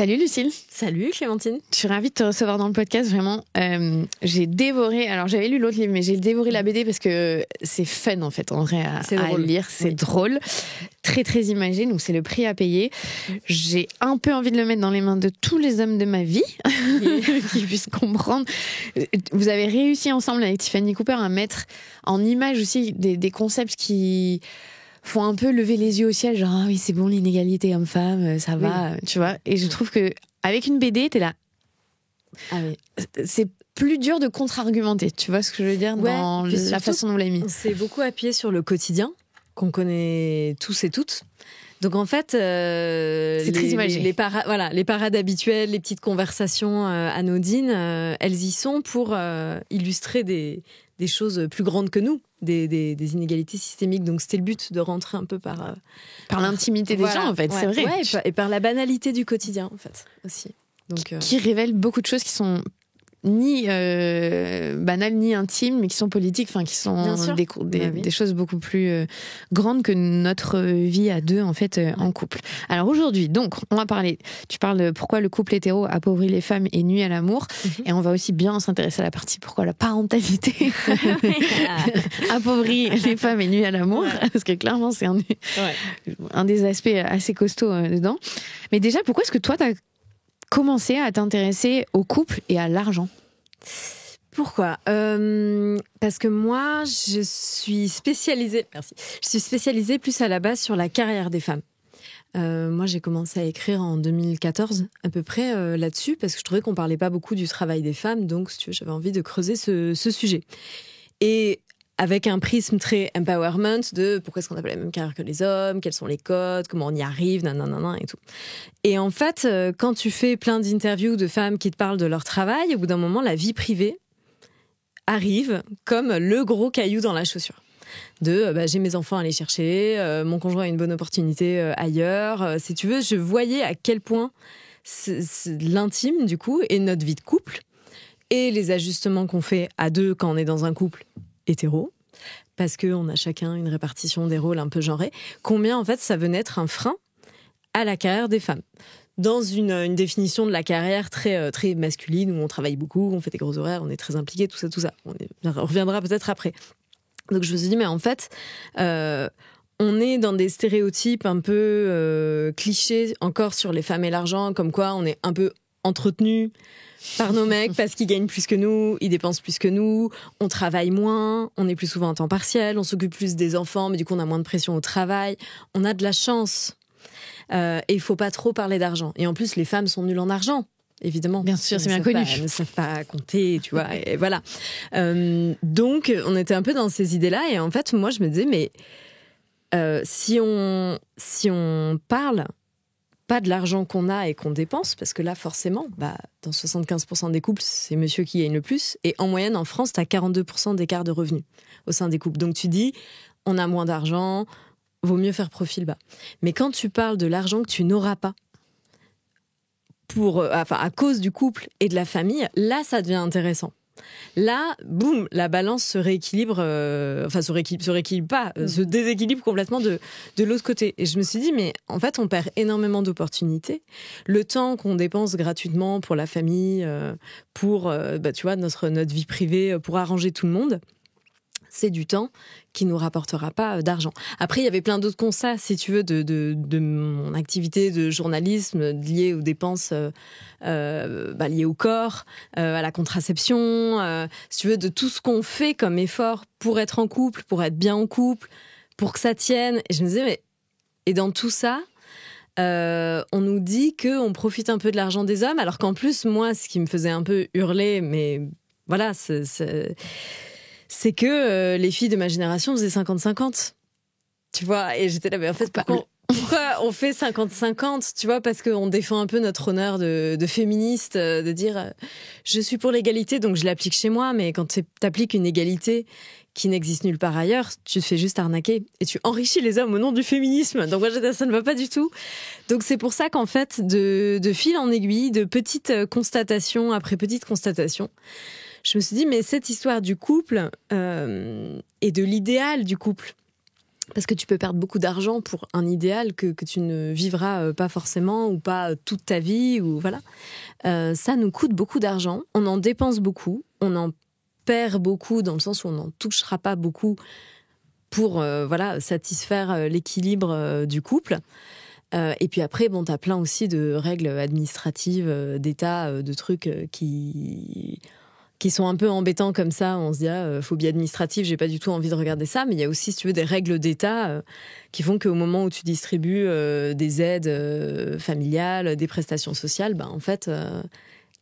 Salut Lucille. Salut Clémentine. Je suis ravie de te recevoir dans le podcast, vraiment. J'ai dévoré, alors j'avais lu l'autre livre, mais j'ai dévoré la BD parce que c'est fun en fait, en vrai, à lire. C'est drôle, très très imagé, donc c'est le prix à payer. J'ai un peu envie de le mettre dans les mains de tous les hommes de ma vie, qui puissent comprendre. Vous avez réussi ensemble avec Tiffany Cooper à mettre en image aussi des concepts qui font un peu lever les yeux au ciel, genre ah oui c'est bon l'inégalité homme-femme, ça va, tu vois. Et je trouve que avec une BD t'es là, c'est plus dur de contre-argumenter, tu vois ce que je veux dire, dans la façon dont on l'a mis. On s'est beaucoup appuyé sur le quotidien qu'on connaît tous et toutes. Donc en fait, c'est très imagé. Les parades habituelles, les petites conversations anodines, elles y sont pour illustrer des choses plus grandes que nous, des inégalités systémiques. Donc c'était le but de rentrer un peu par l'intimité des gens en fait, c'est vrai. Ouais, et par la banalité du quotidien en fait aussi. Donc, qui révèle beaucoup de choses qui sont ni banales ni intimes, mais qui sont politiques, enfin qui sont des choses beaucoup plus grandes que notre vie à deux en fait en couple. Alors aujourd'hui, donc on va parler. Tu parles de pourquoi le couple hétéro appauvrit les femmes et nuit à l'amour, et on va aussi bien s'intéresser à la partie pourquoi la parentalité appauvrit les femmes et nuit à l'amour, parce que clairement c'est un des aspects assez costauds dedans. Mais déjà, pourquoi est-ce que toi t'as commencer à t'intéresser au couple et à l'argent? Pourquoi parce que moi, je suis spécialisée plus à la base sur la carrière des femmes. Moi, j'ai commencé à écrire en 2014 à peu près là-dessus, parce que je trouvais qu'on parlait pas beaucoup du travail des femmes, donc si tu veux, j'avais envie de creuser ce sujet. Et avec un prisme très empowerment de pourquoi est-ce qu'on n'a pas la même carrière que les hommes, quels sont les codes, comment on y arrive, nanana et tout. Et en fait, quand tu fais plein d'interviews de femmes qui te parlent de leur travail, au bout d'un moment, la vie privée arrive comme le gros caillou dans la chaussure. J'ai mes enfants à aller chercher, mon conjoint a une bonne opportunité ailleurs. Si tu veux, je voyais à quel point c'est l'intime, du coup, et notre vie de couple, et les ajustements qu'on fait à deux quand on est dans un couple hétéro, parce qu'on a chacun une répartition des rôles un peu genrée, combien en fait ça venait être un frein à la carrière des femmes. Dans une définition de la carrière très, très masculine, où on travaille beaucoup, on fait des gros horaires, on est très impliqué, tout ça. On reviendra peut-être après. Donc je me suis dit, mais en fait, on est dans des stéréotypes un peu clichés encore sur les femmes et l'argent, comme quoi on est un peu entretenu par nos mecs parce qu'ils gagnent plus que nous, ils dépensent plus que nous, on travaille moins, on est plus souvent en temps partiel, on s'occupe plus des enfants, mais du coup on a moins de pression au travail, on a de la chance. Et il faut pas trop parler d'argent. Et en plus, les femmes sont nulles en argent, évidemment. Bien sûr, c'est bien connu. Elles ne savent pas compter, tu vois. Et voilà. Donc, on était un peu dans ces idées-là. Et en fait, moi, je me disais, mais si on parle pas de l'argent qu'on a et qu'on dépense, parce que là, forcément, dans 75% des couples, c'est monsieur qui gagne le plus. Et en moyenne, en France, tu as 42% d'écart de revenus au sein des couples. Donc, tu dis, on a moins d'argent, vaut mieux faire profil bas. Mais quand tu parles de l'argent que tu n'auras pas à cause du couple et de la famille, là, ça devient intéressant. Là, boum, la balance se rééquilibre, se déséquilibre complètement de l'autre côté. Et je me suis dit, mais en fait, on perd énormément d'opportunités. Le temps qu'on dépense gratuitement pour la famille, pour, tu vois, notre vie privée, pour arranger tout le monde, c'est du temps qui nous rapportera pas d'argent. Après, il y avait plein d'autres constats, si tu veux, de mon activité de journalisme liée aux dépenses liées au corps, à la contraception, si tu veux, de tout ce qu'on fait comme effort pour être en couple, pour être bien en couple, pour que ça tienne. Et je me disais, et dans tout ça, on nous dit qu'on profite un peu de l'argent des hommes, alors qu'en plus, moi, ce qui me faisait un peu hurler, mais voilà, c'est que les filles de ma génération faisaient 50-50. Tu vois, et j'étais là, mais en fait, pourquoi on fait 50-50, tu vois, parce qu'on défend un peu notre honneur de féministe, de dire je suis pour l'égalité, donc je l'applique chez moi, mais quand t'appliques une égalité qui n'existe nulle part ailleurs, tu te fais juste arnaquer et tu enrichis les hommes au nom du féminisme. Donc moi, ça ne va pas du tout. Donc c'est pour ça qu'en fait, de fil en aiguille, de petites constatations après petites constatations, je me suis dit, mais cette histoire du couple et de l'idéal du couple, Parce que tu peux perdre beaucoup d'argent pour un idéal que tu ne vivras pas forcément ou pas toute ta vie. Ou voilà. Ça nous coûte beaucoup d'argent. On en dépense beaucoup. On en perd beaucoup dans le sens où on n'en touchera pas beaucoup pour satisfaire l'équilibre du couple. Et puis après, bon, t'as plein aussi de règles administratives, d'État, de trucs qui sont un peu embêtants comme ça. On se dit, phobie administrative, j'ai pas du tout envie de regarder ça. Mais il y a aussi, si tu veux, des règles d'État qui font qu'au moment où tu distribues des aides familiales, des prestations sociales, en fait,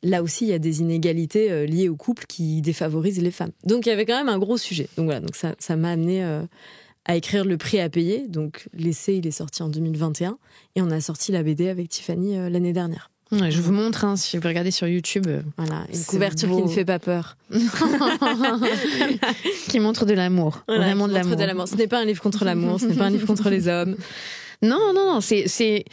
là aussi, il y a des inégalités liées au couple qui défavorisent les femmes. Donc, il y avait quand même un gros sujet. Donc voilà, donc ça m'a amené à écrire Le prix à payer. Donc, l'essai, il est sorti en 2021. Et on a sorti la BD avec Tiffany l'année dernière. Ouais, je vous montre, si vous regardez sur YouTube. Voilà, une couverture qui ne fait pas peur. Qui montre de l'amour. Voilà, vraiment de l'amour. De l'amour. Ce n'est pas un livre contre l'amour, ce n'est pas un livre contre les hommes. Non, c'est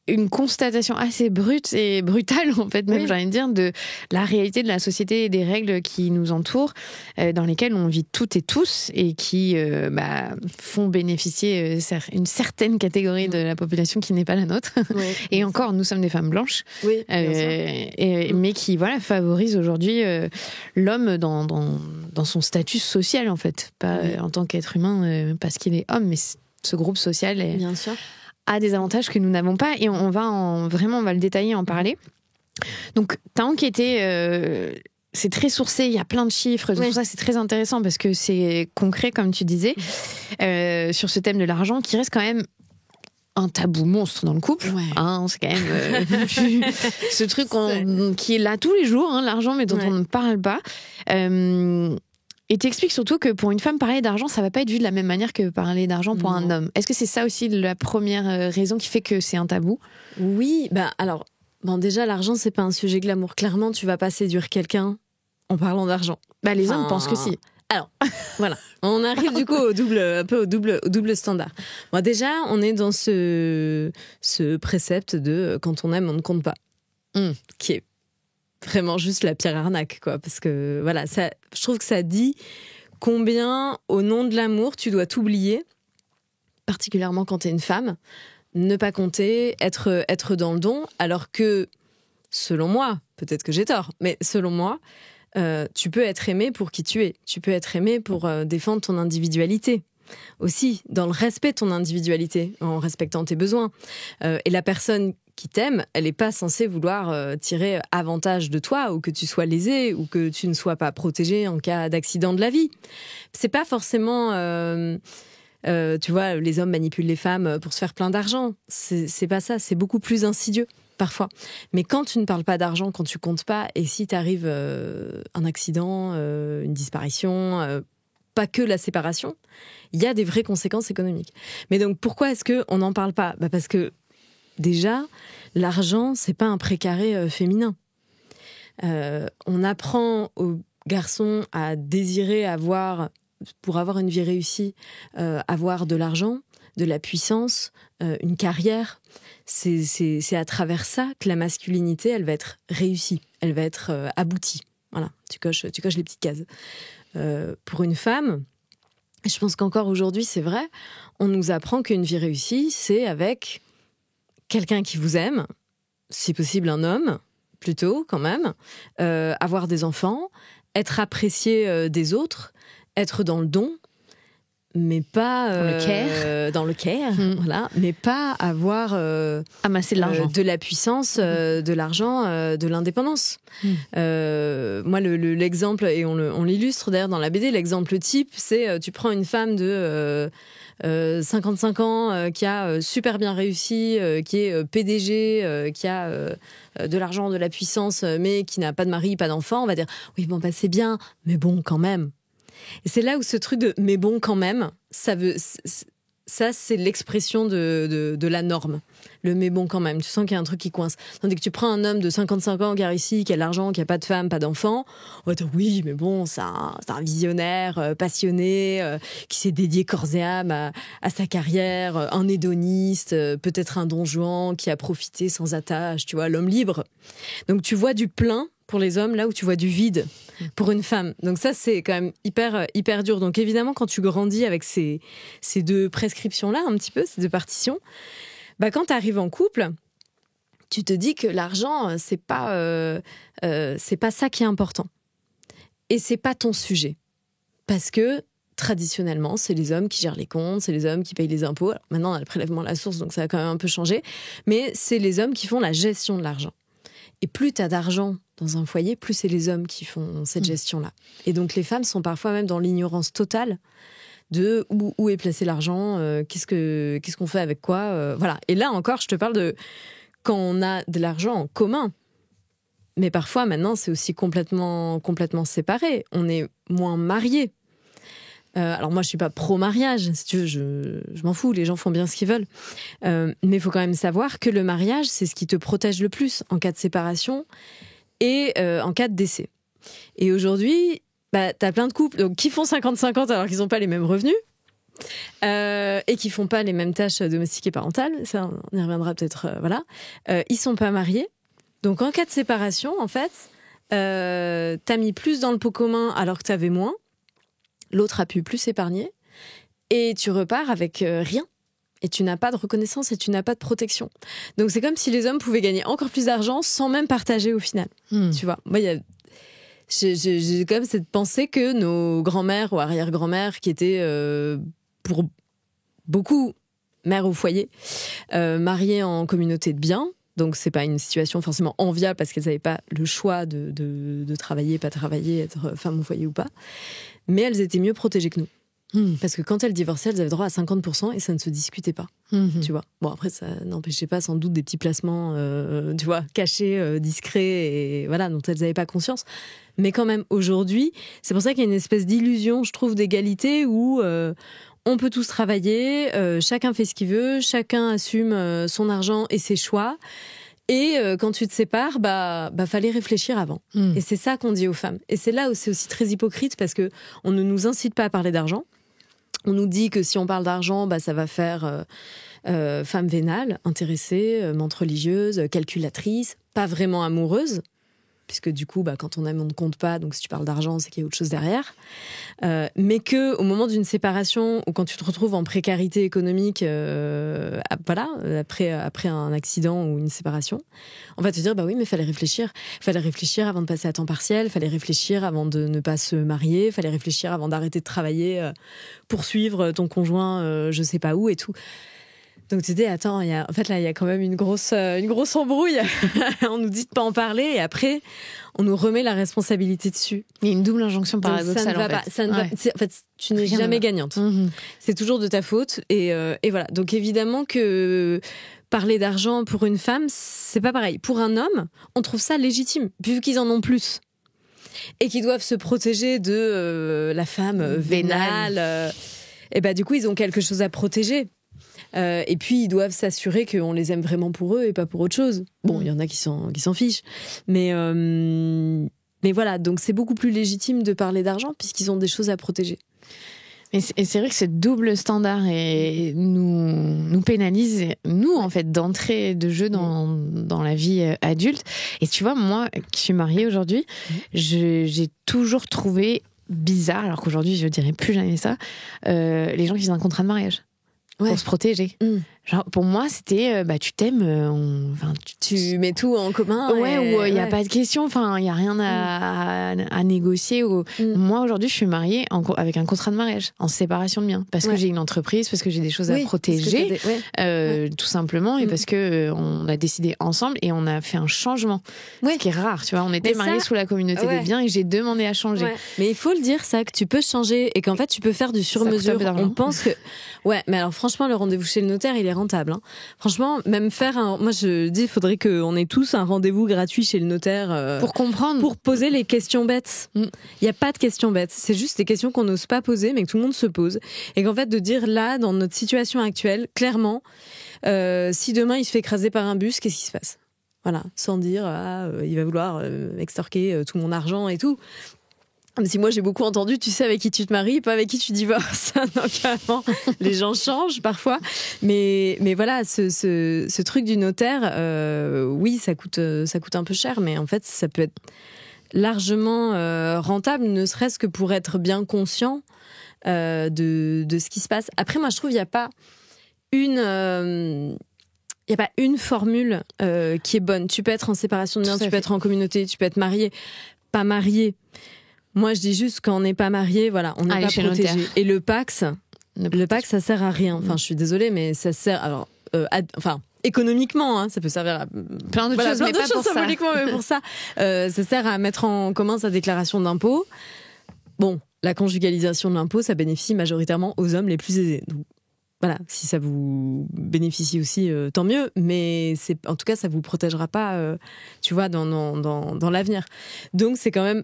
une constatation assez brute et brutale, en fait, même, j'ai envie de dire, de la réalité de la société et des règles qui nous entourent, dans lesquelles on vit toutes et tous, et qui font bénéficier une certaine catégorie de la population qui n'est pas la nôtre. Oui. Et encore, nous sommes des femmes blanches, mais qui favorisent aujourd'hui l'homme dans son statut social, en fait. Pas en tant qu'être humain, parce qu'il est homme, mais ce groupe social est... Bien sûr. A des avantages que nous n'avons pas, et on va le détailler, en parler. Donc, tu as enquêté, c'est très sourcé, il y a plein de chiffres, tout ça, c'est très intéressant parce que c'est concret, comme tu disais, sur ce thème de l'argent qui reste quand même un tabou monstre dans le couple. Ouais. C'est quand même ce truc qui est là tous les jours, l'argent, mais dont on ne parle pas. Et t'expliques surtout que pour une femme, parler d'argent, ça va pas être vu de la même manière que parler d'argent pour un homme. Est-ce que c'est ça aussi la première raison qui fait que c'est un tabou ? Oui, déjà, l'argent, c'est pas un sujet glamour. Clairement, tu vas pas séduire quelqu'un en parlant d'argent. Les hommes pensent que si. Alors, voilà. On arrive du coup au double standard. Bon, déjà, on est dans ce précepte de quand on aime, on ne compte pas. Qui est vraiment juste la pire arnaque, quoi. Parce que, voilà, je trouve que ça dit combien, au nom de l'amour, tu dois t'oublier, particulièrement quand t'es une femme, ne pas compter, être dans le don, alors que, selon moi, peut-être que j'ai tort, mais selon moi, tu peux être aimé pour qui tu es. Tu peux être aimé pour défendre ton individualité. Aussi, dans le respect de ton individualité, en respectant tes besoins. Et la personne qui t'aime, elle n'est pas censée vouloir tirer avantage de toi, ou que tu sois lésé, ou que tu ne sois pas protégé en cas d'accident de la vie. C'est pas forcément... tu vois, les hommes manipulent les femmes pour se faire plein d'argent. C'est pas ça, c'est beaucoup plus insidieux, parfois. Mais quand tu ne parles pas d'argent, quand tu comptes pas, et si t'arrive un accident, une disparition... pas que la séparation, il y a des vraies conséquences économiques. Mais donc, pourquoi est-ce qu'on n'en parle pas ? Parce que, déjà, l'argent, c'est pas un précaré féminin. On apprend aux garçons à désirer avoir, pour avoir une vie réussie, avoir de l'argent, de la puissance, une carrière. C'est à travers ça que la masculinité, elle va être réussie, elle va être aboutie. Voilà, tu coches les petites cases. Pour une femme, je pense qu'encore aujourd'hui, c'est vrai, on nous apprend qu'une vie réussie, c'est avec quelqu'un qui vous aime, si possible un homme, plutôt quand même, avoir des enfants, être apprécié des autres, être dans le don, mais pas dans le care, voilà, mais pas avoir amasser de l'argent, de la puissance, de l'argent, de l'indépendance. Moi, l'exemple, et on l'illustre d'ailleurs dans la BD, l'exemple type, c'est tu prends une femme de 55 ans qui a super bien réussi, qui est PDG, qui a de l'argent, de la puissance, mais qui n'a pas de mari, pas d'enfant. On va dire oui, bon, c'est bien, mais bon, quand même. Et c'est là où ce truc de « mais bon, quand même », ça, c'est l'expression de la norme. Le « mais bon, quand même ». Tu sens qu'il y a un truc qui coince. Tandis que tu prends un homme de 55 ans qui a réussi, qui a de l'argent, qui n'a pas de femme, pas d'enfant, on va dire « oui, mais bon, c'est un visionnaire, passionné, qui s'est dédié corps et âme à sa carrière, un hédoniste, peut-être un don Juan, qui a profité sans attache, tu vois, l'homme libre ». Donc tu vois du plein pour les hommes, là où tu vois du vide pour une femme. Donc ça, c'est quand même hyper dur. Donc évidemment, quand tu grandis avec ces deux prescriptions-là, un petit peu, ces deux partitions, quand tu arrives en couple, tu te dis que l'argent, c'est pas ça qui est important. Et c'est pas ton sujet. Parce que traditionnellement, c'est les hommes qui gèrent les comptes, c'est les hommes qui payent les impôts. Alors, maintenant, on a le prélèvement à la source, donc ça a quand même un peu changé. Mais c'est les hommes qui font la gestion de l'argent. Et plus tu as d'argent dans un foyer, plus c'est les hommes qui font cette gestion-là. Et donc, les femmes sont parfois même dans l'ignorance totale de où est placé l'argent, qu'est-ce qu'on fait avec quoi. Voilà. Et là encore, je te parle de quand on a de l'argent en commun. Mais parfois, maintenant, c'est aussi complètement séparé. On est moins mariés. Alors moi, je suis pas pro-mariage, si tu veux, je m'en fous, les gens font bien ce qu'ils veulent. Mais il faut quand même savoir que le mariage, c'est ce qui te protège le plus en cas de séparation et en cas de décès. Et aujourd'hui, t'as plein de couples donc, qui font 50-50 alors qu'ils n'ont pas les mêmes revenus et qui font pas les mêmes tâches domestiques et parentales. Ça, on y reviendra peut-être, voilà. Ils sont pas mariés. Donc en cas de séparation, en fait, t'as mis plus dans le pot commun alors que t'avais moins. L'autre a pu plus épargner et tu repars avec rien. Et tu n'as pas de reconnaissance et tu n'as pas de protection. Donc c'est comme si les hommes pouvaient gagner encore plus d'argent sans même partager au final. Tu vois, moi, j'ai quand même cette pensée que nos grands-mères ou arrière-grands-mères qui étaient pour beaucoup mères au foyer, mariées en communauté de biens. Donc, c'est pas une situation forcément enviable parce qu'elles n'avaient pas le choix de travailler, pas travailler, être femme au foyer ou pas. Mais elles étaient mieux protégées que nous. Parce que quand elles divorçaient, elles avaient droit à 50% et ça ne se discutait pas. Tu vois. Bon, après, ça n'empêchait pas sans doute des petits placements, tu vois, cachés, discrets, et voilà, dont elles n'avaient pas conscience. Mais quand même, aujourd'hui, c'est pour ça qu'il y a une espèce d'illusion, je trouve, d'égalité où on peut tous travailler, chacun fait ce qu'il veut, chacun assume son argent et ses choix. Et quand tu te sépares, fallait réfléchir avant. Et c'est ça qu'on dit aux femmes. Et c'est là où c'est aussi très hypocrite parce que on ne nous incite pas à parler d'argent. On nous dit que si on parle d'argent, ça va faire femme vénale, intéressée, menthe religieuse, calculatrice, pas vraiment amoureuse. Puisque du coup, quand on aime, on ne compte pas. Donc si tu parles d'argent, c'est qu'il y a autre chose derrière. Mais que au moment d'une séparation ou quand tu te retrouves en précarité économique, voilà, après un accident ou une séparation, on va te dire oui, mais il fallait réfléchir. Il fallait réfléchir avant de passer à temps partiel. Il fallait réfléchir avant de ne pas se marier. Il fallait réfléchir avant d'arrêter de travailler, poursuivre ton conjoint, je sais pas où et tout. Donc tu dis attends, il y a quand même une grosse embrouille. On nous dit de pas en parler et après on nous remet la responsabilité dessus. Il y a une double injonction paradoxale. Ça ne va pas. En fait, tu n'es jamais gagnante. C'est toujours de ta faute et voilà. Donc évidemment que parler d'argent pour une femme, c'est pas pareil. Pour un homme, on trouve ça légitime vu qu'ils en ont plus et qu'ils doivent se protéger de la femme vénale. Et du coup, ils ont quelque chose à protéger. Et puis ils doivent s'assurer qu'on les aime vraiment pour eux et pas pour autre chose. Bon, il y en a qui s'en fichent, mais voilà. Donc c'est beaucoup plus légitime de parler d'argent puisqu'ils ont des choses à protéger. Et c'est vrai que ce double standard nous pénalise, nous en fait, d'entrée de jeu dans la vie adulte. Et tu vois, moi qui suis mariée aujourd'hui, j'ai toujours trouvé bizarre, alors qu'aujourd'hui je dirais plus jamais ça, les gens qui faisaient un contrat de mariage. Pour se protéger. Genre, pour moi, c'était, tu t'aimes, tu mets tout en commun. Où il n'y a pas de question, enfin, il n'y a rien à négocier. Moi, aujourd'hui, je suis mariée avec un contrat de mariage, en séparation de biens. Parce que j'ai une entreprise, parce que j'ai des choses à protéger, tout simplement, et parce que on a décidé ensemble et on a fait un changement. Ce qui est rare, tu vois. On était mariés sous la communauté des biens et j'ai demandé à changer. Mais il faut le dire, ça, que tu peux changer et qu'en fait, tu peux faire du sur-mesure. On pense que. Ouais, mais alors, franchement, le rendez-vous chez le notaire, il est rentable. Hein. Franchement, même moi je dis, il faudrait qu'on ait tous un rendez-vous gratuit chez le notaire pour comprendre, pour poser les questions bêtes. Il n'y a pas de questions bêtes, c'est juste des questions qu'on n'ose pas poser, mais que tout le monde se pose. Et qu'en fait, de dire là, dans notre situation actuelle, clairement, si demain il se fait écraser par un bus, qu'est-ce qui se passe ? Voilà, sans dire il va vouloir extorquer tout mon argent et tout. Si moi j'ai beaucoup entendu, tu sais avec qui tu te maries, pas avec qui tu divorces. Donc vraiment, les gens changent parfois. Mais voilà, ce truc du notaire, oui, ça coûte un peu cher, mais en fait, ça peut être largement rentable, ne serait-ce que pour être bien conscient de ce qui se passe. Après, moi, je trouve qu'il n'y a pas une formule qui est bonne. Tu peux être en séparation de biens, tu peux être en communauté, tu peux être marié, pas marié. Moi, je dis juste quand on n'est pas marié, voilà, on n'est pas protégé. Et le Pacs, ça sert à rien. Enfin, je suis désolée, mais ça sert. Alors, économiquement, hein, ça peut servir à plein d'autres choses, mais pas pour symboliquement, mais pour ça, ça sert à mettre en commun sa déclaration d'impôt. Bon, la conjugalisation de l'impôt, ça bénéficie majoritairement aux hommes les plus aisés. Donc, voilà, si ça vous bénéficie aussi, tant mieux. Mais en tout cas, ça vous protégera pas, tu vois, dans l'avenir. Donc, c'est quand même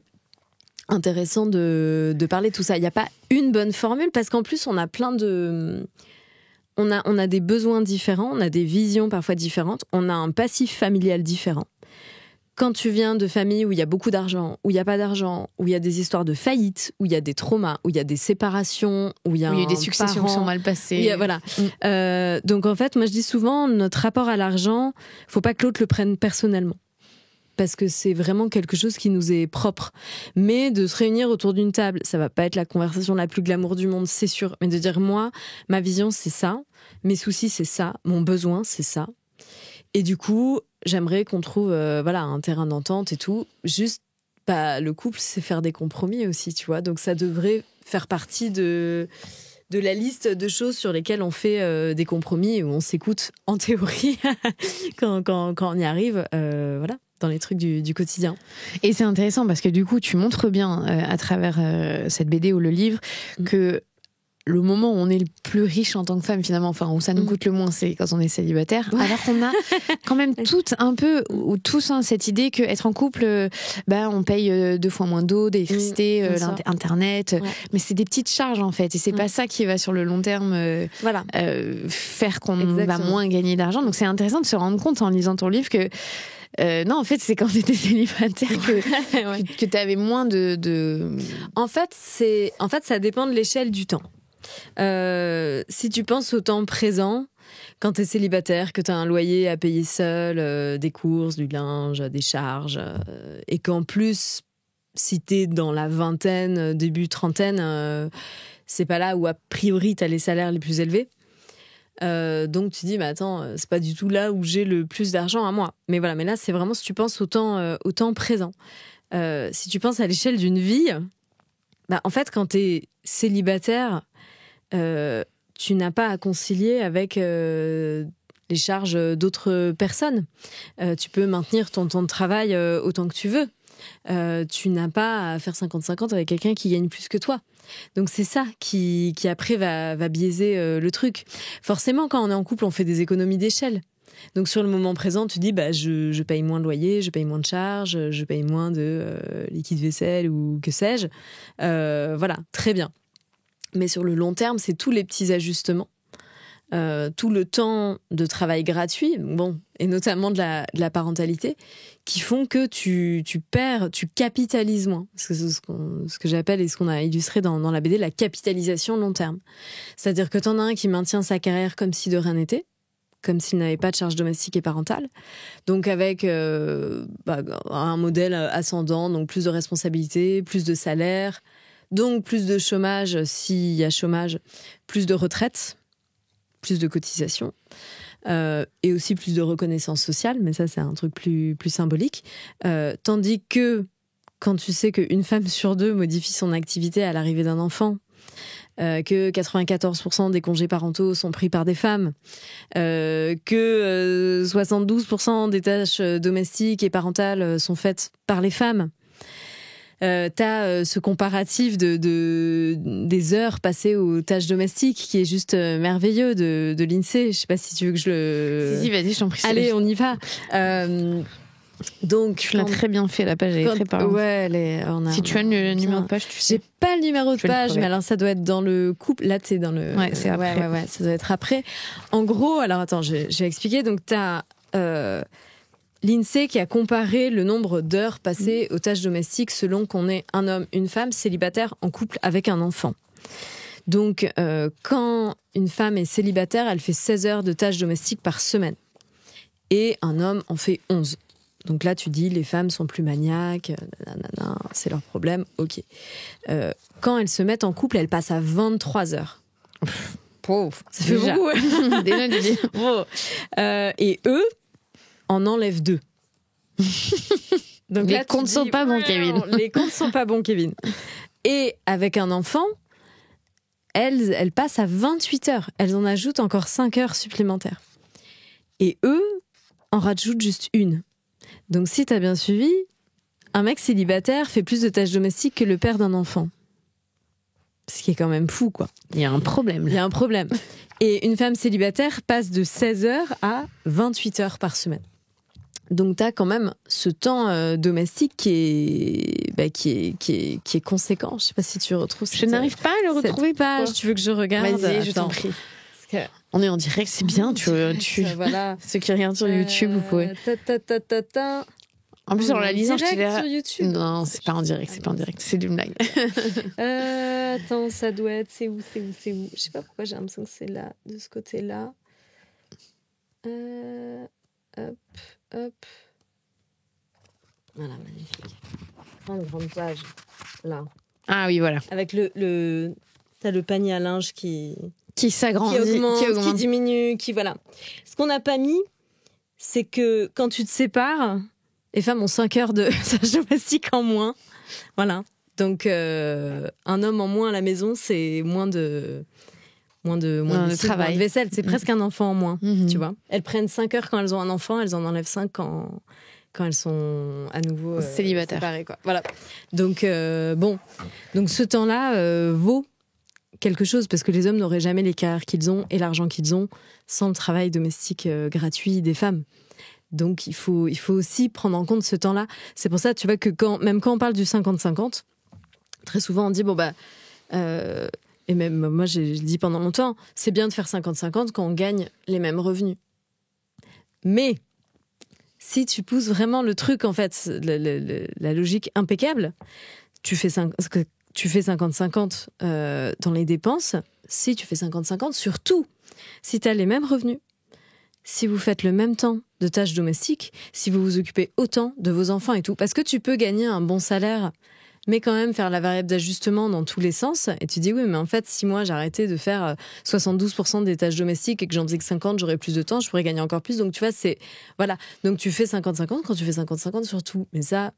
intéressant de parler de tout ça. Il n'y a pas une bonne formule parce qu'en plus, on a plein de... On a des besoins différents, on a des visions parfois différentes, on a un passif familial différent. Quand tu viens de familles où il y a beaucoup d'argent, où il n'y a pas d'argent, où il y a des histoires de faillite, où il y a des traumas, où il y a des séparations, où il y a des successions qui sont mal passées. Voilà. Donc en fait, moi je dis souvent, notre rapport à l'argent, faut pas que l'autre le prenne personnellement. Parce que c'est vraiment quelque chose qui nous est propre. Mais de se réunir autour d'une table, ça va pas être la conversation la plus glamour du monde, c'est sûr. Mais de dire, moi, ma vision, c'est ça. Mes soucis, c'est ça. Mon besoin, c'est ça. Et du coup, j'aimerais qu'on trouve un terrain d'entente et tout. Juste, le couple, c'est faire des compromis aussi, tu vois. Donc ça devrait faire partie de la liste de choses sur lesquelles on fait des compromis et où on s'écoute en théorie quand on y arrive. Voilà. Dans les trucs du quotidien. Et c'est intéressant parce que du coup, tu montres bien à travers cette BD ou le livre que le moment où on est le plus riche en tant que femme, finalement, enfin, où ça nous coûte le moins, c'est quand on est célibataire. Ouais. Alors qu'on a quand même toutes un peu, ou tous, cette idée qu'être en couple, on paye 2 fois moins d'eau, d'électricité, Internet. Ouais. Mais c'est des petites charges, en fait. Et c'est pas ça qui va, sur le long terme, faire qu'on va moins gagner d'argent. Donc c'est intéressant de se rendre compte en lisant ton livre que non, en fait, c'est quand tu étais célibataire que tu avais moins de... En fait, ça dépend de l'échelle du temps. Si tu penses au temps présent, quand tu es célibataire, que tu as un loyer à payer seul, des courses, du linge, des charges, et qu'en plus, si tu es dans la vingtaine, début trentaine, c'est pas là où a priori tu as les salaires les plus élevés. Donc tu dis, mais attends, c'est pas du tout là où j'ai le plus d'argent à moi. Mais voilà, mais là, c'est vraiment si tu penses au temps présent. Si tu penses à l'échelle d'une vie, en fait, quand t'es célibataire, tu n'as pas à concilier avec les charges d'autres personnes. Tu peux maintenir ton temps de travail autant que tu veux. Tu n'as pas à faire 50-50 avec quelqu'un qui gagne plus que toi. Donc c'est ça qui après va biaiser le truc. Forcément, quand on est en couple, on fait des économies d'échelle. Donc sur le moment présent, tu dis je paye moins de loyer, je paye moins de charges, je paye moins de liquide vaisselle ou que sais-je. Voilà, très bien. Mais sur le long terme, c'est tous les petits ajustements. Tout le temps de travail gratuit, et notamment de la parentalité, qui font que tu capitalises moins. C'est ce que j'appelle et ce qu'on a illustré dans la BD, la capitalisation long terme. C'est-à-dire que t'en as un qui maintient sa carrière comme si de rien n'était, comme s'il n'avait pas de charge domestique et parentale. Donc avec un modèle ascendant, donc plus de responsabilités, plus de salaire, donc plus de chômage s'il y a chômage, plus de retraite, plus de cotisations et aussi plus de reconnaissance sociale, mais ça c'est un truc plus symbolique. Tandis que quand tu sais qu'une femme sur 2 modifie son activité à l'arrivée d'un enfant, que 94% des congés parentaux sont pris par des femmes, que 72% des tâches domestiques et parentales sont faites par les femmes, t'as ce comparatif des heures passées aux tâches domestiques qui est juste merveilleux de l'INSEE. Je sais pas si tu veux que je le... Si, vas-y, je t'en prie. Allez, on y va. Donc, tu l'as très bien fait, la page, elle est très parlante. Ouais, si tu as le numéro de page, tu sais. J'ai pas le numéro de page, mais alors ça doit être dans le couple. Là, c'est dans le... Ouais, c'est après. Ouais, ça doit être après. En gros, alors attends, je vais expliquer. Donc, t'as... l'INSEE qui a comparé le nombre d'heures passées aux tâches domestiques selon qu'on est un homme, une femme, célibataire, en couple avec un enfant. Donc, quand une femme est célibataire, elle fait 16 heures de tâches domestiques par semaine. Et un homme en fait 11. Donc là, tu dis, les femmes sont plus maniaques, c'est leur problème, ok. Quand elles se mettent en couple, elles passent à 23 heures. Pauvre, ça fait beaucoup. Ouais. Déjà, tu dis. Et eux en enlèvent 2. Donc les comptes sont pas bons, Kevin. Les comptes sont pas bons, Kevin. Et avec un enfant, elles passent à 28 heures. Elles en ajoutent encore 5 heures supplémentaires. Et eux en rajoutent juste 1. Donc si t'as bien suivi, un mec célibataire fait plus de tâches domestiques que le père d'un enfant. Ce qui est quand même fou, quoi. Il y a un problème. Il y a un problème. Et une femme célibataire passe de 16 heures à 28 heures par semaine. Donc t'as quand même ce temps domestique qui est conséquent. Je sais pas si tu retrouves. Je n'arrive pas à le retrouver. Page. Tu veux que je regarde? Vas-y, je t'en prie. On est en direct, c'est bien. Voilà. Ceux qui regardent sur YouTube, vous pouvez. En plus, en la lisant, je dirais. Sur YouTube. Non, c'est pas en direct, c'est d'une blague. Attends, ça doit être. C'est où? Je sais pas pourquoi j'ai l'impression que c'est là, de ce côté-là. Hop. Voilà, magnifique. Grande page. Là. Ah oui, voilà. Avec t'as le panier à linge qui s'agrandit, qui augmente, qui diminue, voilà. Ce qu'on n'a pas mis, c'est que quand tu te sépares, les femmes ont 5 heures de tâches domestiques en moins. Voilà. Donc, un homme en moins à la maison, c'est moins de travail, moins de vaisselle. C'est presque un enfant en moins, tu vois. Elles prennent 5 heures quand elles ont un enfant, elles en enlèvent 5 quand elles sont à nouveau célibataires. Séparées, quoi. Voilà. Donc, donc ce temps-là vaut quelque chose, parce que les hommes n'auraient jamais les carrières qu'ils ont et l'argent qu'ils ont sans le travail domestique gratuit des femmes. Donc il faut aussi prendre en compte ce temps-là. C'est pour ça, tu vois, que même quand on parle du 50-50, très souvent on dit, et même moi j'ai dit pendant longtemps, c'est bien de faire 50-50 quand on gagne les mêmes revenus. Mais si tu pousses vraiment le truc, en fait, la logique impeccable, tu fais 50-50 dans les dépenses. Si tu fais 50-50, surtout si tu as les mêmes revenus, si vous faites le même temps de tâches domestiques, si vous vous occupez autant de vos enfants et tout. Parce que tu peux gagner un bon salaire, mais quand même faire la variable d'ajustement dans tous les sens. Et tu dis, oui, mais en fait, si moi j'arrêtais de faire 72% des tâches domestiques et que j'en faisais que 50, j'aurais plus de temps, je pourrais gagner encore plus. Donc tu vois, voilà. Donc tu fais 50-50 quand tu fais 50-50 sur tout. Mais ça...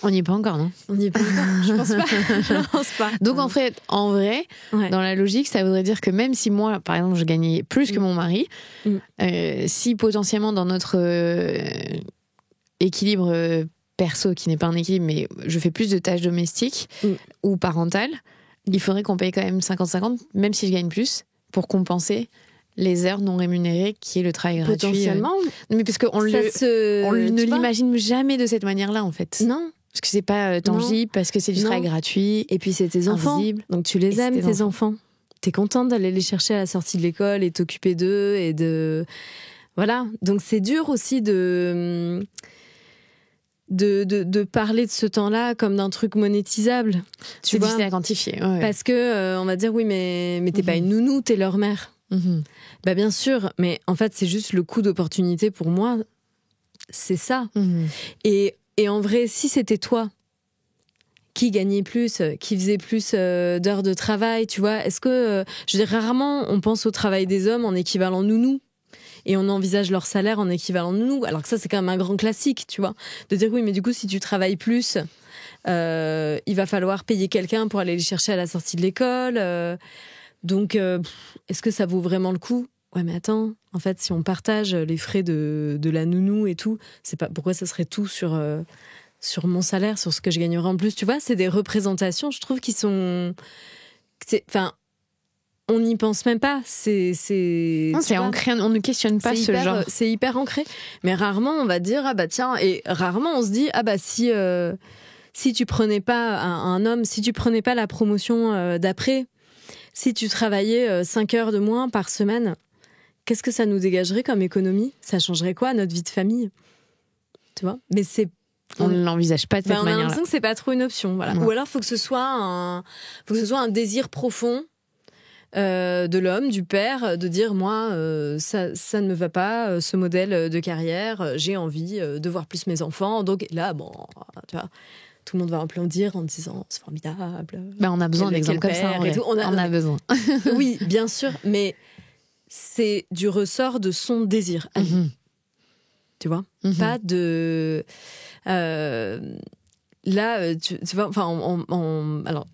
On n'y est pas encore, non? On n'y est pas encore, je pense pas. Donc en vrai, ouais, dans la logique, ça voudrait dire que même si moi, par exemple, je gagnais plus que mon mari, si potentiellement dans notre équilibre perso, qui n'est pas un équilibre, mais je fais plus de tâches domestiques ou parentales, il faudrait qu'on paye quand même 50-50, même si je gagne plus, pour compenser les heures non rémunérées qui est le travail gratuit. Potentiellement. Mais parce qu'on ne l'imagine jamais de cette manière-là, en fait. Non. Parce que c'est pas tangible, parce que c'est du travail gratuit. Et puis c'est tes enfants. Invisible. Donc tu les aimes, tes enfants. T'es contente d'aller les chercher à la sortie de l'école et t'occuper d'eux et de... Voilà. Donc c'est dur aussi de parler de ce temps-là comme d'un truc monétisable. C'est difficile à quantifier. Ouais. Parce que on va dire, oui, mais t'es pas une nounou, t'es leur mère. Bah bien sûr, mais en fait c'est juste le coût d'opportunité pour moi. C'est ça. Et en vrai, si c'était toi qui gagnait plus, qui faisait plus d'heures de travail, tu vois, est-ce que, je veux dire, rarement on pense au travail des hommes en équivalent nounou et on envisage leur salaire en équivalent nounou, alors que ça c'est quand même un grand classique, tu vois, de dire oui, mais du coup si tu travailles plus, il va falloir payer quelqu'un pour aller les chercher à la sortie de l'école, donc est-ce que ça vaut vraiment le coup? Ouais, mais attends, en fait, si on partage les frais de la nounou et tout, c'est pas pourquoi ça serait tout sur mon salaire, sur ce que je gagnerais en plus. Tu vois, c'est des représentations, je trouve, qui sont... Enfin, on n'y pense même pas. C'est ancré, on ne questionne pas ce genre. C'est hyper ancré. Mais rarement, on va dire, ah bah tiens, et rarement, on se dit, ah bah si tu prenais pas un homme, si tu prenais pas la promotion d'après, si tu travaillais 5 heures de moins par semaine, qu'est-ce que ça nous dégagerait comme économie? Ça changerait quoi à notre vie de famille? Tu vois? Mais on ne l'envisage pas de cette manière-là. On a l'impression que c'est pas trop une option, voilà. Ou alors faut que ce soit un désir profond de l'homme, du père, de dire moi ça ne me va pas ce modèle de carrière, j'ai envie de voir plus mes enfants, donc là bon tu vois, tout le monde va applaudir en disant c'est formidable. On a besoin d'exemples comme ça. On a besoin. Oui, bien sûr, mais c'est du ressort de son désir. Tu vois, pas de là tu vois, enfin alors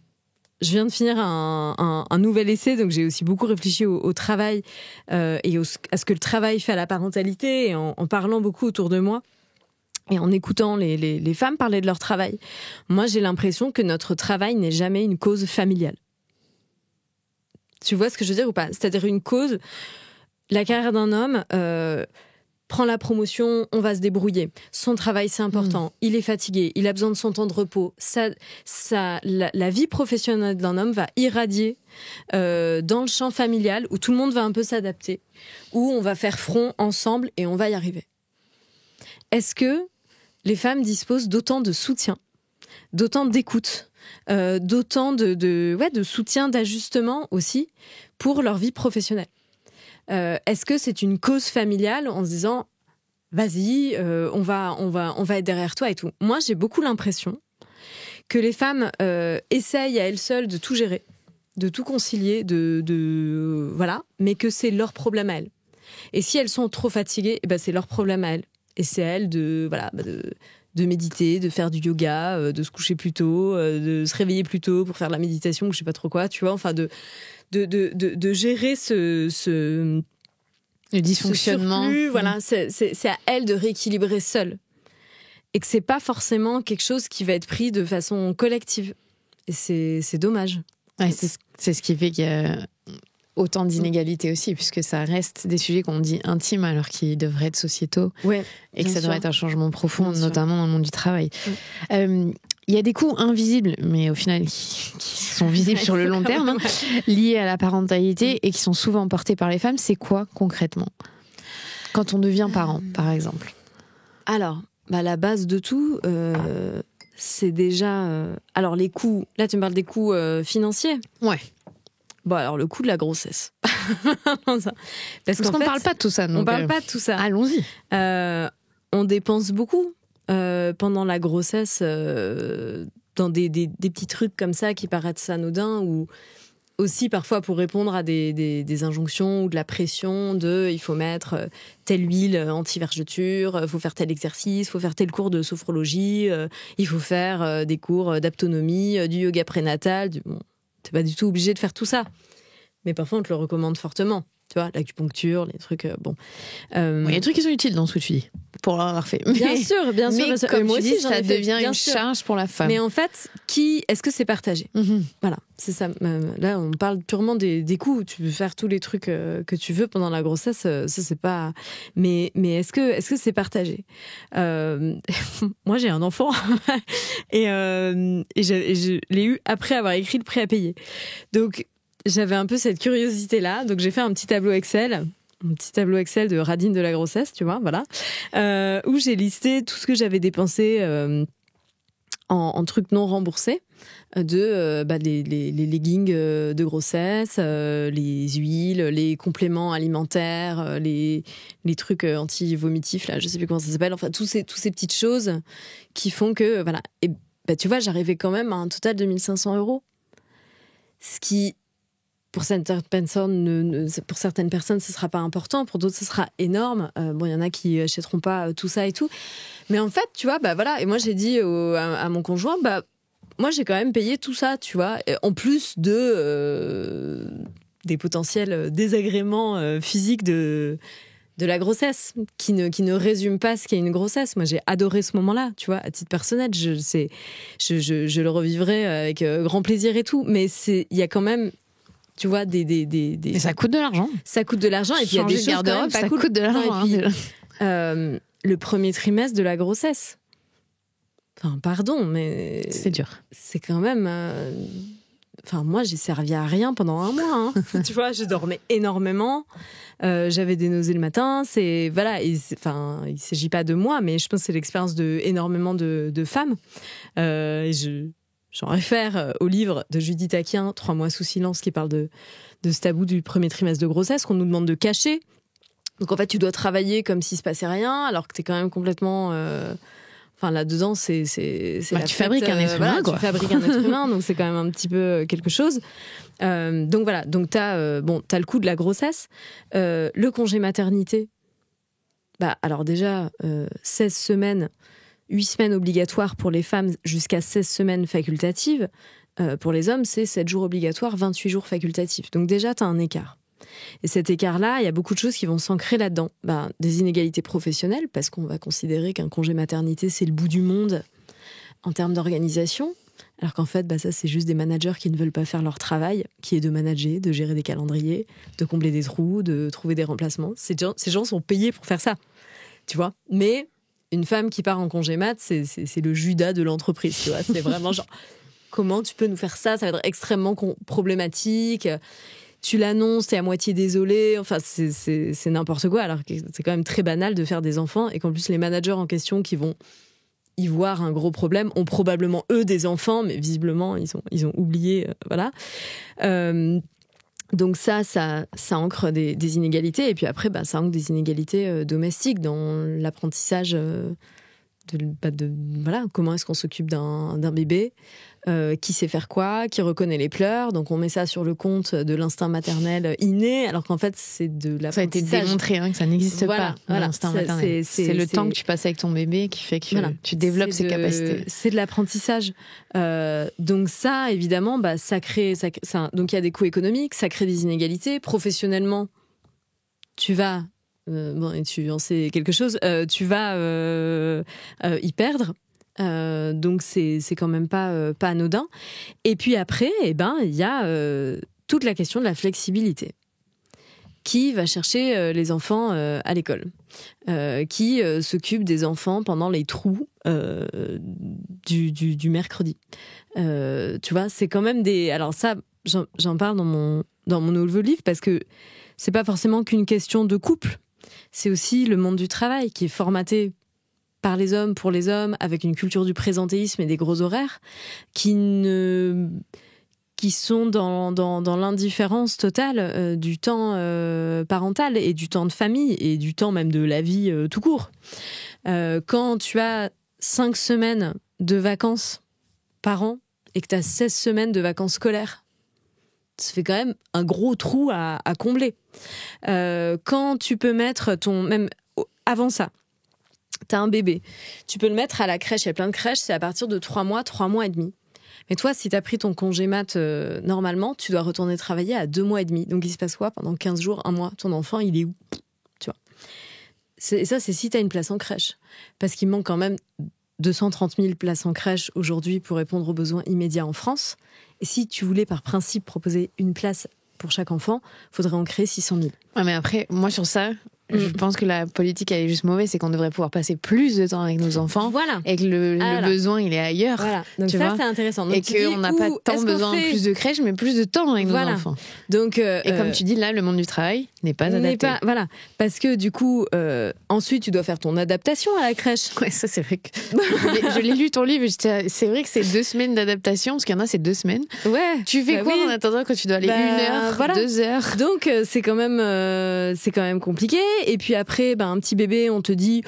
je viens de finir un nouvel essai, donc j'ai aussi beaucoup réfléchi au travail et à ce que le travail fait à la parentalité, et en parlant beaucoup autour de moi et en écoutant les femmes parler de leur travail. Moi, j'ai l'impression que notre travail n'est jamais une cause familiale. Tu vois ce que je veux dire ou pas ? C'est-à-dire une cause, la carrière d'un homme... prend la promotion, on va se débrouiller. Son travail, c'est important. Il est fatigué, il a besoin de son temps de repos. La vie professionnelle d'un homme va irradier dans le champ familial où tout le monde va un peu s'adapter, où on va faire front ensemble et on va y arriver. Est-ce que les femmes disposent d'autant de soutien, d'autant d'écoute, d'autant de soutien, d'ajustement aussi pour leur vie professionnelle ? Est-ce que c'est une cause familiale en se disant vas-y, on va être derrière toi et tout. Moi, j'ai beaucoup l'impression que les femmes essayent à elles seules de tout gérer, de tout concilier, voilà, mais que c'est leur problème à elles. Et si elles sont trop fatiguées, c'est leur problème à elles. Et c'est à elles de méditer, de faire du yoga, de se coucher plus tôt, de se réveiller plus tôt pour faire de la méditation, ou je sais pas trop quoi, tu vois, enfin de gérer le dysfonctionnement. Ce surplus, voilà, c'est à elle de rééquilibrer seule. Et que c'est pas forcément quelque chose qui va être pris de façon collective. Et c'est dommage. Ouais, c'est ce qui fait qu'il y a autant d'inégalités aussi, puisque ça reste des sujets qu'on dit intimes alors qu'ils devraient être sociétaux. Ouais, et que ça devrait être un changement profond, bien notamment dans le monde du travail. Il y a des coûts invisibles, mais au final qui sont visibles sur le long terme, liés à la parentalité et qui sont souvent portés par les femmes. C'est quoi concrètement quand on devient parent, par exemple ? Alors, la base de tout, c'est déjà... alors les coûts, là tu me parles des coûts financiers ? Ouais. Bon, alors le coût de la grossesse. Parce qu'on ne parle pas de tout ça. On ne parle pas de tout ça. Allons-y. On dépense beaucoup pendant la grossesse dans des petits trucs comme ça qui paraissent anodins, ou aussi parfois pour répondre à des injonctions ou de la pression de il faut mettre telle huile anti-vergeture, il faut faire tel exercice, il faut faire tel cours de sophrologie, il faut faire des cours d'autonomie, du yoga prénatal. Bon, t'es pas du tout obligé de faire tout ça. Mais parfois, on te le recommande fortement. Tu vois, l'acupuncture, les trucs, bon. Il y a des trucs qui sont utiles dans ce que tu dis, pour l'avoir fait. Bien sûr. Mais comme moi tu aussi, dis, ça devient une charge pour la femme. Mais en fait, est-ce que c'est partagé ? Voilà, c'est ça. Là, on parle purement des coûts. Tu peux faire tous les trucs que tu veux pendant la grossesse, ça, c'est pas... Mais est-ce que c'est partagé ? Moi, j'ai un enfant et je l'ai eu après avoir écrit le prêt à payer. Donc, j'avais un peu cette curiosité-là, donc j'ai fait un petit tableau Excel de radine de la grossesse, tu vois, voilà, où j'ai listé tout ce que j'avais dépensé en trucs non remboursés, les leggings de grossesse, les huiles, les compléments alimentaires, les trucs anti-vomitifs, là, je sais plus comment ça s'appelle, enfin, tous ces petites choses qui font que, voilà, et tu vois, j'arrivais quand même à un total de 1 500 €. Ce qui... Pour certaines personnes, ce sera pas important. Pour d'autres, ce sera énorme. Bon, il y en a qui achèteront pas tout ça et tout. Mais en fait, tu vois, voilà. Et moi, j'ai dit à mon conjoint, moi, j'ai quand même payé tout ça, tu vois. Et en plus des potentiels désagréments physiques de la grossesse, qui ne résument pas ce qu'est une grossesse. Moi, j'ai adoré ce moment-là, tu vois, à titre personnel. Je le revivrai avec grand plaisir et tout. Mais il y a quand même... Tu vois, Mais ça coûte de l'argent. Ça coûte de l'argent. Et puis, il y a des choses quand même pas ça cool. coûte de l'argent. Le premier trimestre de la grossesse. Enfin, pardon, mais... C'est dur. C'est quand même... Enfin, moi, j'ai servi à rien pendant 1 mois. Hein. Tu vois, je dormais énormément. J'avais des nausées le matin. Voilà. Enfin, il ne s'agit pas de moi, mais je pense que c'est l'expérience de énormément de femmes. j'en réfère au livre de Judith Aquin, 3 mois sous silence, qui parle de ce tabou du premier trimestre de grossesse qu'on nous demande de cacher. Donc en fait, tu dois travailler comme s'il se passait rien, alors que t'es quand même complètement... Enfin, là-dedans, c'est tu fabriques un être humain, quoi. Tu fabriques un être humain, donc c'est quand même un petit peu quelque chose. Donc voilà, donc t'as le coût de la grossesse. Le congé maternité, alors déjà, 16 semaines, 8 semaines obligatoires pour les femmes, jusqu'à 16 semaines facultatives. Pour les hommes, c'est 7 jours obligatoires, 28 jours facultatifs. Donc déjà, t'as un écart. Et cet écart-là, il y a beaucoup de choses qui vont s'ancrer là-dedans. Des inégalités professionnelles, parce qu'on va considérer qu'un congé maternité, c'est le bout du monde en termes d'organisation. Alors qu'en fait, ça, c'est juste des managers qui ne veulent pas faire leur travail, qui est de manager, de gérer des calendriers, de combler des trous, de trouver des remplacements. Ces gens sont payés pour faire ça, tu vois. Mais une femme qui part en congé mat, c'est le Judas de l'entreprise, tu vois. C'est vraiment genre, comment tu peux nous faire ça ? Ça va être extrêmement problématique. Tu l'annonces, t'es à moitié désolé, enfin c'est n'importe quoi, alors que c'est quand même très banal de faire des enfants, et qu'en plus les managers en question qui vont y voir un gros problème ont probablement eux des enfants, mais visiblement ils ont oublié, voilà. Donc ça ancre des inégalités, et puis après ça ancre des inégalités domestiques dans l'apprentissage voilà, comment est-ce qu'on s'occupe d'un bébé, qui sait faire quoi, qui reconnaît les pleurs. Donc on met ça sur le compte de l'instinct maternel inné, alors qu'en fait c'est de l'apprentissage. Ça a été démontré que ça n'existe pas, l'instinct maternel. C'est le temps que tu passes avec ton bébé qui fait que tu développes ses capacités. C'est de l'apprentissage. Donc ça, évidemment, ça crée... donc il y a des coûts économiques, ça crée des inégalités. Professionnellement, tu vas... et tu en sais quelque chose, tu vas y perdre. Donc c'est quand même pas anodin. Et puis après, il y a toute la question de la flexibilité. Qui va chercher les enfants à l'école ? Qui s'occupe des enfants pendant les trous du mercredi ? Tu vois, c'est quand même des... Alors ça, j'en parle dans mon nouveau livre, parce que c'est pas forcément qu'une question de couple. C'est aussi le monde du travail qui est formaté par les hommes, pour les hommes, avec une culture du présentéisme et des gros horaires qui sont dans l'indifférence totale du temps parental et du temps de famille et du temps même de la vie tout court. Quand tu as 5 semaines de vacances par an et que tu as 16 semaines de vacances scolaires, ça fait quand même un gros trou à combler. Quand tu peux mettre même avant ça, t'as un bébé, tu peux le mettre à la crèche. Il y a plein de crèches, c'est à partir de 3 mois et demi. Mais toi, si t'as pris ton congé mat normalement, tu dois retourner travailler à 2 mois et demi. Donc il se passe quoi pendant 15 jours, 1 mois ? Ton enfant, il est où ? Tu vois. Et ça, c'est si t'as une place en crèche. Parce qu'il manque quand même 230 000 places en crèche aujourd'hui pour répondre aux besoins immédiats en France. Et si tu voulais par principe proposer une place pour chaque enfant, il faudrait en créer 600 000. Ouais, mais après, moi sur ça, je pense que la politique elle est juste mauvaise, c'est qu'on devrait pouvoir passer plus de temps avec nos enfants, et que le besoin il est ailleurs. Voilà. Donc ça c'est intéressant. Donc, et qu'on n'a pas tant besoin de plus de crèches, mais plus de temps avec nos enfants. Donc et comme tu dis là, le monde du travail n'est pas adapté. Voilà, parce que du coup, ensuite tu dois faire ton adaptation à la crèche. Ouais, ça c'est vrai que je l'ai lu ton livre. C'est vrai que c'est 2 semaines d'adaptation, parce qu'il y en a c'est 2 semaines. Ouais. Tu fais quoi en attendant quand tu dois aller 1 heure, 2 heures. Donc c'est quand même compliqué. Et puis après, un petit bébé, on te dit,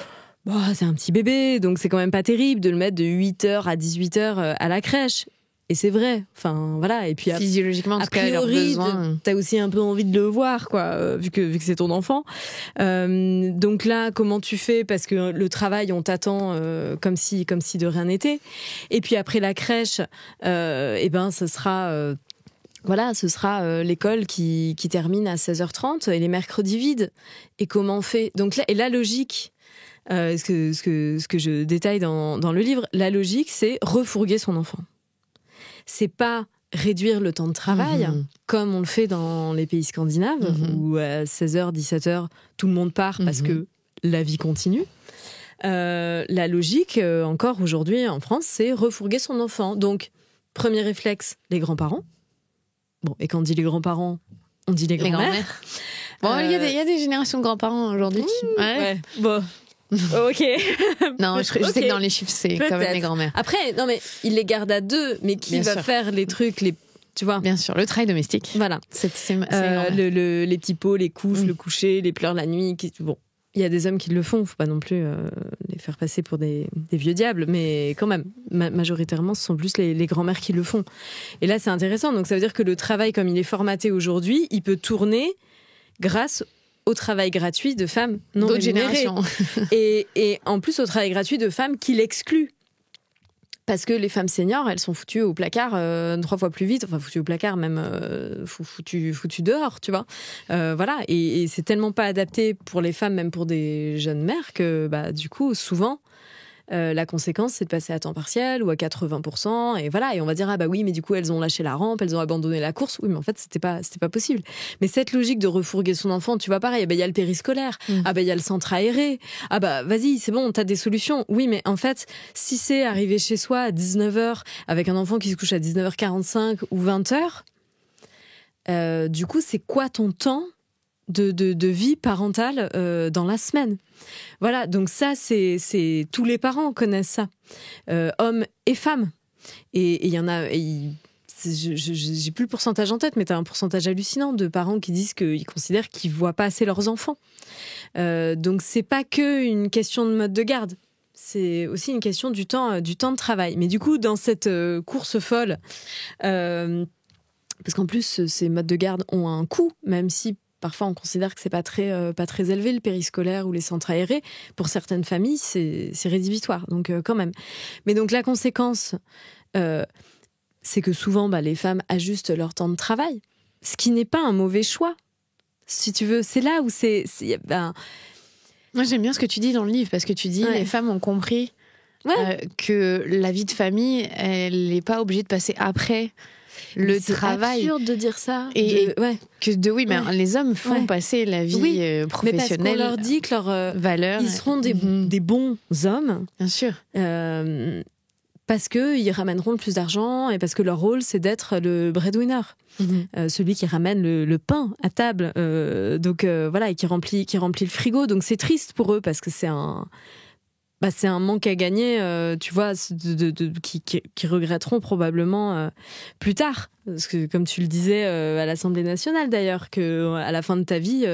c'est un petit bébé, donc c'est quand même pas terrible de le mettre de 8h à 18h à la crèche. Et c'est vrai. Enfin, voilà. Et puis, physiologiquement, en tout cas, leurs besoins. T'as aussi un peu envie de le voir, quoi, vu que c'est ton enfant. Donc là, comment tu fais ? Parce que le travail, on t'attend comme si de rien n'était. Et puis après la crèche, ce sera... ce sera l'école qui termine à 16h30 et les mercredis vides. Et comment on fait ? Donc là, et la logique, ce que je détaille dans le livre, la logique, c'est refourguer son enfant. C'est pas réduire le temps de travail, comme on le fait dans les pays scandinaves, où à 16h, 17h, tout le monde part parce que la vie continue. La logique, encore aujourd'hui en France, c'est refourguer son enfant. Donc, premier réflexe, les grands-parents. Bon, et quand on dit les grands-parents, on dit les grands-mères. Bon, il y a des générations de grands-parents aujourd'hui. Ouais. Bon, Ok. Non, je sais que dans les chiffres, c'est quand même les grands-mères. Après, non, mais il les garde à 2, mais qui Bien va sûr. faire les trucs, tu vois. Bien sûr, le travail domestique. Voilà. C'est les petits pots, les couches, le coucher, les pleurs la nuit. Bon, il y a des hommes qui le font. Faut pas non plus les faire passer pour des vieux diables, mais quand même, majoritairement, ce sont plus les grands-mères qui le font. Et là, c'est intéressant. Donc, ça veut dire que le travail, comme il est formaté aujourd'hui, il peut tourner grâce au travail gratuit de femmes non rémunérées. et en plus, au travail gratuit de femmes qui l'excluent. Parce que les femmes seniors, elles sont foutues au placard 3 fois plus vite. Enfin, foutues au placard, même foutues dehors, tu vois. Voilà. Et c'est tellement pas adapté pour les femmes, même pour des jeunes mères, que du coup, souvent, la conséquence, c'est de passer à temps partiel ou à 80%. Et voilà. Et on va dire, oui, mais du coup, elles ont lâché la rampe, elles ont abandonné la course. Oui, mais en fait, c'était pas possible. Mais cette logique de refourguer son enfant, tu vois, pareil, il y a le périscolaire. Il y a le centre aéré. Vas-y, c'est bon, t'as des solutions. Oui, mais en fait, si c'est arrivé chez soi à 19h avec un enfant qui se couche à 19h45 ou 20h, du coup, c'est quoi ton temps de vie parentale dans la semaine? Voilà, donc ça, c'est tous les parents connaissent ça, hommes et femmes. Et il y en a, j'ai plus le pourcentage en tête, mais tu as un pourcentage hallucinant de parents qui disent qu'ils considèrent qu'ils voient pas assez leurs enfants. Donc c'est pas que une question de mode de garde. C'est aussi une question du temps de travail. Mais du coup, dans cette course folle, parce qu'en plus, ces modes de garde ont un coût, même si parfois on considère que c'est pas très élevé, le périscolaire ou les centres aérés. Pour certaines familles, c'est rédhibitoire. Donc quand même. Mais donc la conséquence, c'est que souvent les femmes ajustent leur temps de travail, ce qui n'est pas un mauvais choix. Si tu veux, c'est là où Moi, j'aime bien ce que tu dis dans le livre, parce que tu dis les femmes ont compris que la vie de famille, elle n'est pas obligée de passer après le travail. C'est absurde de dire ça. Mais les hommes font passer la vie professionnelle. Mais parce qu'on leur dit que leurs valeurs, ils seront des bons hommes. Bien sûr. Parce qu'ils ramèneront le plus d'argent et parce que leur rôle, c'est d'être le breadwinner. Celui qui ramène le pain à table. Et qui remplit le frigo. Donc c'est triste pour eux parce que c'est un manque à gagner, tu vois, qui regretteront probablement plus tard. Parce que, comme tu le disais à l'Assemblée nationale d'ailleurs, qu'à la fin de ta vie,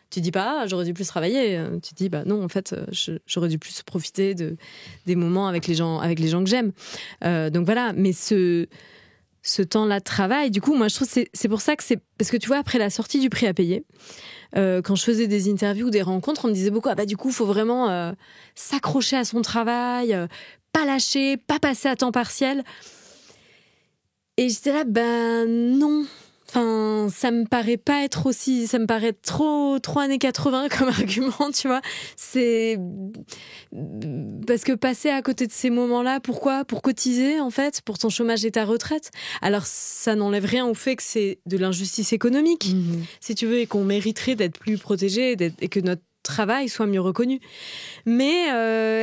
tu dis pas j'aurais dû plus travailler. Tu dis non, en fait, j'aurais dû plus profiter des moments avec les gens que j'aime. Donc voilà, mais ce temps-là de travail, du coup, moi je trouve que c'est pour ça que c'est. Parce que tu vois, après la sortie du prix à payer, quand je faisais des interviews, des rencontres, on me disait beaucoup du coup, il faut vraiment s'accrocher à son travail, pas lâcher, pas passer à temps partiel. Et j'étais là, non. Enfin, ça me paraît trop années 80 comme argument, tu vois. C'est parce que passer à côté de ces moments-là, pourquoi? Pour cotiser, en fait, pour ton chômage et ta retraite. Alors, ça n'enlève rien au fait que c'est de l'injustice économique, si tu veux, et qu'on mériterait d'être plus protégé et que notre travail soit mieux reconnu. Mais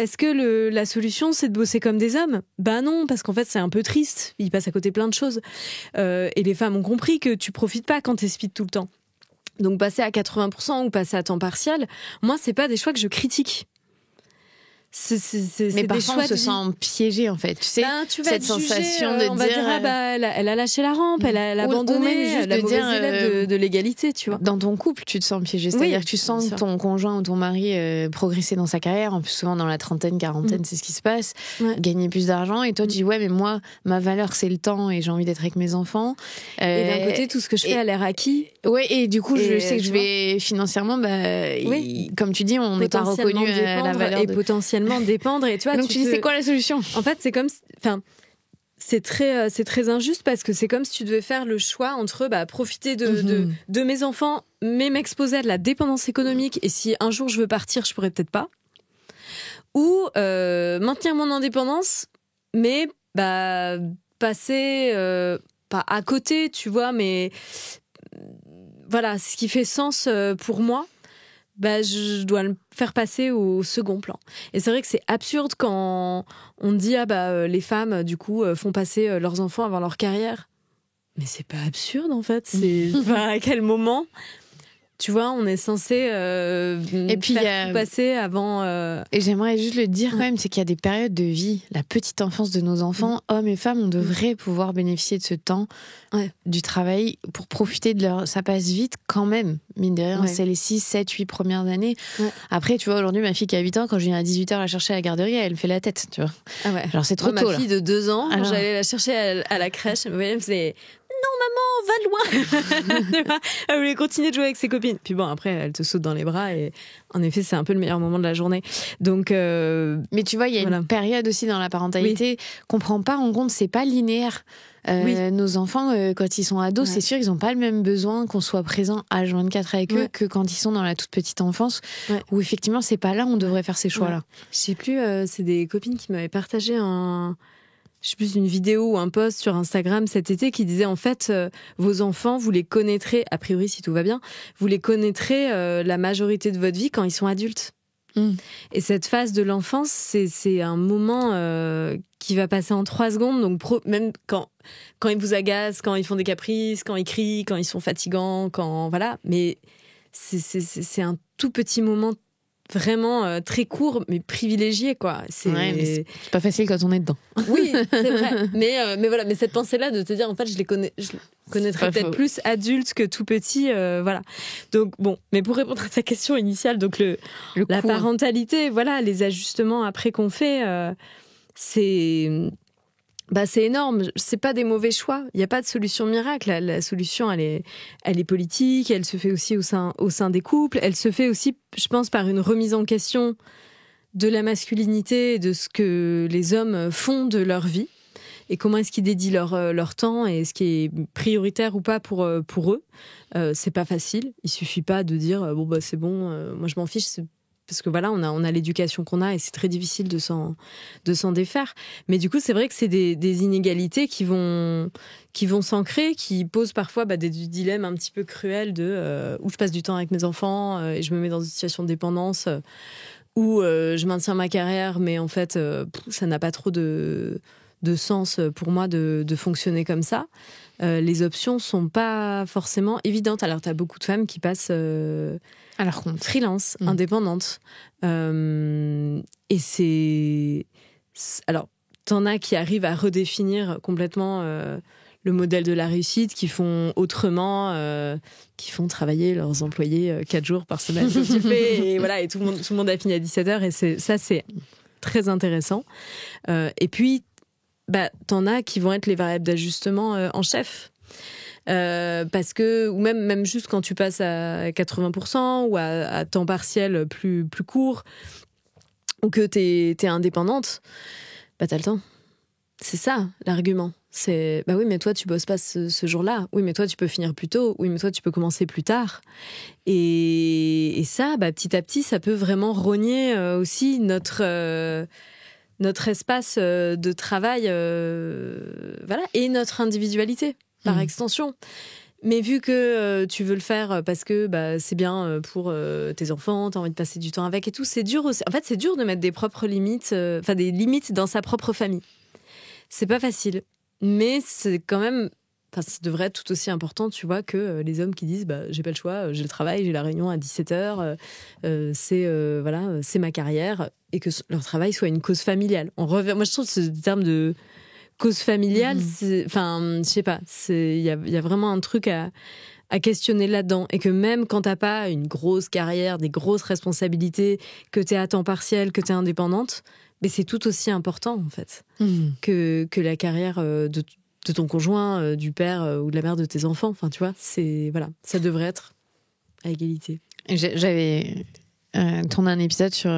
est-ce que la solution, c'est de bosser comme des hommes? Non, parce qu'en fait, c'est un peu triste. Ils passent à côté plein de choses. Et les femmes ont compris que tu profites pas quand t'es speed tout le temps. Donc, passer à 80% ou passer à temps partiel, moi, c'est pas des choix que je critique. Mais parfois on se sent piégé en fait, tu sais, cette sensation de on va dire elle a lâché la rampe, elle a abandonné, la mauvaise élève de l'égalité, tu vois. Dans ton couple, tu te sens piégé, c'est-à-dire que tu sens ton conjoint ou ton mari progresser dans sa carrière, en plus souvent dans la trentaine, quarantaine, c'est ce qui se passe, gagner plus d'argent, et toi tu dis mais moi ma valeur c'est le temps et j'ai envie d'être avec mes enfants. Et d'un côté tout ce que je fais a l'air acquis. Ouais, et du coup je sais que je vais financièrement, comme tu dis, on n'est pas reconnu à la valeur et potentiellement dépendre. Et tu vois, donc tu dis c'est quoi la solution? En fait, c'est comme, c'est très injuste parce que c'est comme si tu devais faire le choix entre profiter de mes enfants, mais m'exposer à de la dépendance économique. Et si un jour je veux partir, je pourrais peut-être pas. Ou maintenir mon indépendance, mais passer pas à côté, tu vois, mais voilà, ce qui fait sens pour moi. Je dois le faire passer au second plan. Et c'est vrai que c'est absurde quand on dit les femmes du coup font passer leurs enfants avant leur carrière. Mais c'est pas absurde en fait. C'est à quel moment Tu vois, on est censé et puis, faire tout passer avant... Et j'aimerais juste le dire quand même, c'est qu'il y a des périodes de vie, la petite enfance de nos enfants, hommes et femmes, on devrait pouvoir bénéficier de ce temps du travail pour profiter de leur... Ça passe vite quand même, mine de rien, c'est les 6, 7, 8 premières années. Après, tu vois, aujourd'hui, ma fille qui a 8 ans, quand je viens à 18h la chercher à la garderie, elle fait la tête, tu vois. Ah ouais. Genre, c'est trop tôt, ma fille de 2 ans, quand j'allais la chercher à la crèche, elle me faisait... Non, maman, va loin. Elle voulait continuer de jouer avec ses copines. Puis bon, après, elle te saute dans les bras et en effet, c'est un peu le meilleur moment de la journée. Donc, mais tu vois, il y a une période aussi dans la parentalité qu'on prend pas en compte. C'est pas linéaire. Nos enfants, quand ils sont ados, c'est sûr, ils n'ont pas le même besoin qu'on soit présent H24 avec eux que quand ils sont dans la toute petite enfance, où effectivement, c'est pas là où on devrait faire ces choix-là. Je sais plus, c'est des copines qui m'avaient partagé je sais plus, une vidéo ou un post sur Instagram cet été qui disait en fait vos enfants, vous les connaîtrez, a priori si tout va bien, vous les connaîtrez la majorité de votre vie quand ils sont adultes. Et cette phase de l'enfance, c'est un moment qui va passer en 3 secondes, donc même quand ils vous agacent, quand ils font des caprices, quand ils crient, quand ils sont fatigants, voilà, mais c'est un tout petit moment vraiment très court mais privilégié quoi. C'est pas facile quand on est dedans. Oui, c'est vrai. Mais voilà, mais cette pensée là de te dire en fait je connaîtrais peut-être plus adulte que tout petit, voilà. Donc bon, mais pour répondre à ta question initiale, donc la parentalité, voilà, les ajustements après qu'on fait, c'est énorme. C'est pas des mauvais choix. Il y a pas de solution miracle. La solution, elle est politique. Elle se fait aussi au sein des couples. Elle se fait aussi, je pense, par une remise en question de la masculinité et de ce que les hommes font de leur vie et comment est-ce qu'ils dédient leur temps et ce qui est prioritaire ou pas pour eux. C'est pas facile. Il suffit pas de dire c'est bon. Moi, je m'en fiche. Parce que voilà, on a l'éducation qu'on a et c'est très difficile de s'en défaire. Mais du coup, c'est vrai que c'est des inégalités qui vont s'ancrer, qui posent parfois des dilemmes un petit peu cruels de où je passe du temps avec mes enfants et je me mets dans une situation de dépendance où je maintiens ma carrière, mais en fait, ça n'a pas trop de sens pour moi de fonctionner comme ça. Les options sont pas forcément évidentes. Alors, tu as beaucoup de femmes qui passent... Alors qu'on freelance, indépendante. Et c'est... Alors, t'en as qui arrivent à redéfinir complètement le modèle de la réussite, qui font autrement, qui font travailler leurs employés 4 jours par semaine. Et voilà, et tout le monde a fini à 17h. Et ça, c'est très intéressant. Et puis, t'en as qui vont être les variables d'ajustement en chef. Parce que, ou même juste quand tu passes à 80% ou à temps partiel plus court, ou que t'es indépendante, t'as le temps. C'est ça, l'argument. C'est, oui, mais toi, tu bosses pas ce jour-là. Oui, mais toi, tu peux finir plus tôt. Oui, mais toi, tu peux commencer plus tard. Et ça, petit à petit, ça peut vraiment rogner aussi notre espace de travail, voilà, et notre individualité. Par extension. Mais vu que tu veux le faire parce que c'est bien pour tes enfants, t'as envie de passer du temps avec et tout, c'est dur aussi. En fait, c'est dur de mettre des propres limites, des limites dans sa propre famille. C'est pas facile. Mais c'est quand même... ça devrait être tout aussi important, tu vois, que les hommes qui disent j'ai pas le choix, j'ai le travail, j'ai la réunion à 17h, c'est ma carrière, et que leur travail soit une cause familiale. Moi, je trouve ce terme de... cause familiale, je sais pas, il y a vraiment un truc à questionner là-dedans, et que même quand t'as pas une grosse carrière, des grosses responsabilités, que t'es à temps partiel, que t'es indépendante, mais c'est tout aussi important en fait que la carrière de ton conjoint, du père ou de la mère de tes enfants. Enfin, tu vois, ça devrait être à égalité. J'avais tourné un épisode sur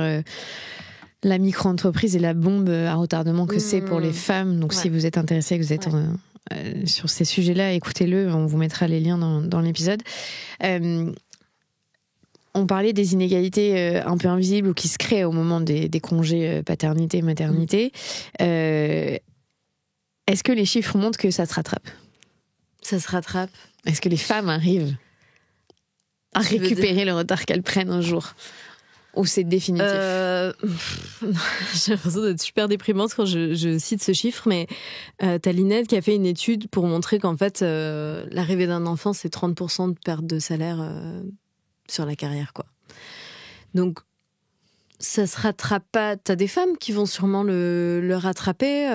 la micro-entreprise et la bombe à retardement que c'est pour les femmes. Donc, si vous êtes intéressé, que vous êtes sur ces sujets-là, écoutez-le. On vous mettra les liens dans l'épisode. On parlait des inégalités un peu invisibles ou qui se créent au moment des congés paternité, maternité. Est-ce que les chiffres montrent que ça se rattrape ? Ça se rattrape. Est-ce que les femmes arrivent à récupérer le retard qu'elles prennent un jour ? Ou c'est définitif ? J'ai l'impression d'être super déprimante quand je cite ce chiffre, mais t'as Linette qui a fait une étude pour montrer qu'en fait, l'arrivée d'un enfant, c'est 30% de perte de salaire sur la carrière, quoi. Donc, ça se rattrape pas. T'as des femmes qui vont sûrement le rattraper.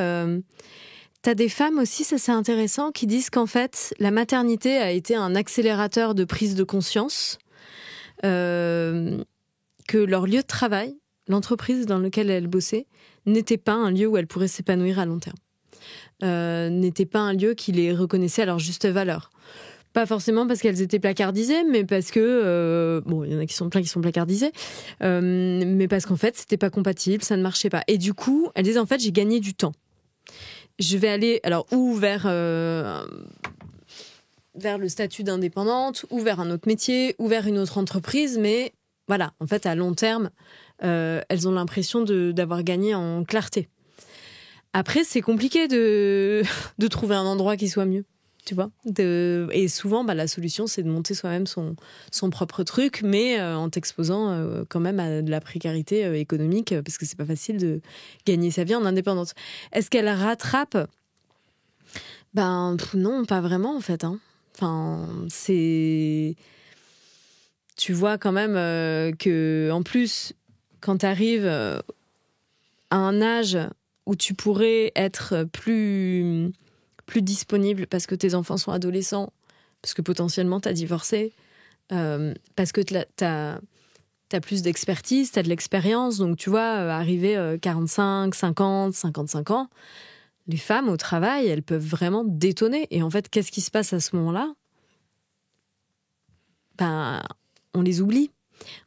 T'as des femmes aussi, ça c'est intéressant, qui disent qu'en fait, la maternité a été un accélérateur de prise de conscience, que leur lieu de travail, l'entreprise dans laquelle elles bossaient, n'était pas un lieu où elles pourraient s'épanouir à long terme. N'était pas un lieu qui les reconnaissait à leur juste valeur. Pas forcément parce qu'elles étaient placardisées, mais parce que... bon, il y en a qui sont plein qui sont placardisées, mais parce qu'en fait, c'était pas compatible, ça ne marchait pas. Et du coup, elles disaient, en fait, j'ai gagné du temps. Je vais aller, alors, ou vers le statut d'indépendante, ou vers un autre métier, ou vers une autre entreprise, mais voilà, en fait, à long terme, elles ont l'impression d'avoir gagné en clarté. Après, c'est compliqué de trouver un endroit qui soit mieux. Tu vois, et souvent, la solution, c'est de monter soi-même son propre truc, mais en t'exposant quand même à de la précarité économique, parce que c'est pas facile de gagner sa vie en indépendante. Est-ce qu'elle rattrape ? Non, pas vraiment en fait. Hein. Enfin, c'est... Tu vois quand même que, en plus, quand tu arrives à un âge où tu pourrais être plus disponible parce que tes enfants sont adolescents, parce que potentiellement t'as divorcé, parce que t'as plus d'expertise, t'as de l'expérience, donc tu vois, arriver 45, 50, 55 ans, les femmes au travail, elles peuvent vraiment détonner. Et en fait, qu'est-ce qui se passe à ce moment-là ? On les oublie,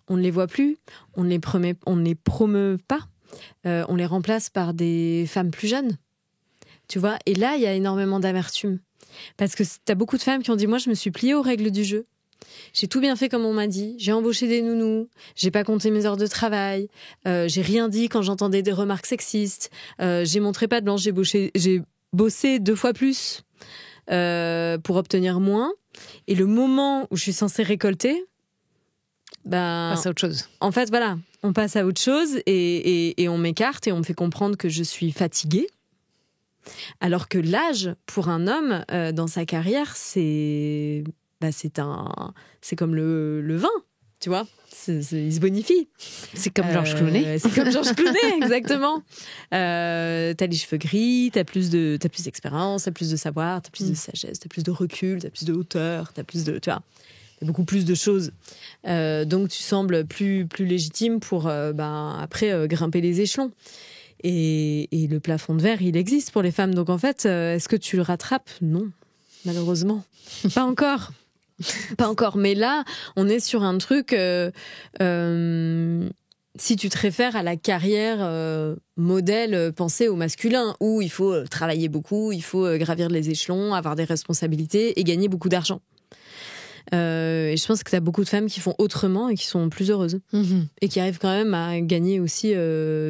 on ne les voit plus, on ne les promeut pas, on les remplace par des femmes plus jeunes. Tu vois, et là, il y a énormément d'amertume. Parce que t'as beaucoup de femmes qui ont dit, moi, je me suis pliée aux règles du jeu. J'ai tout bien fait comme on m'a dit. J'ai embauché des nounous. J'ai pas compté mes heures de travail. J'ai rien dit quand j'entendais des remarques sexistes. J'ai montré pas de blanche. J'ai bossé 2 fois plus pour obtenir moins. Et le moment où je suis censée récolter, on passe à autre chose. En fait, voilà, on passe à autre chose et on m'écarte et on me fait comprendre que je suis fatiguée. Alors que l'âge, pour un homme, dans sa carrière, c'est comme le vin, tu vois. Il se bonifie. C'est comme Georges Clooney. C'est comme Georges Clooney, exactement. T'as les cheveux gris, t'as plus d'expérience, t'as plus de savoir, t'as plus de sagesse, t'as plus de recul, t'as plus de hauteur, t'as beaucoup plus de choses. Donc tu sembles plus légitime pour après grimper les échelons. Et le plafond de verre, il existe pour les femmes. Donc en fait, est-ce que tu le rattrapes ? Non, malheureusement. Pas encore. Pas encore. Mais là, on est sur un truc... si tu te réfères à la carrière modèle pensée au masculin, où il faut travailler beaucoup, il faut gravir les échelons, avoir des responsabilités et gagner beaucoup d'argent. Et je pense que tu as beaucoup de femmes qui font autrement et qui sont plus heureuses. Et qui arrivent quand même à gagner aussi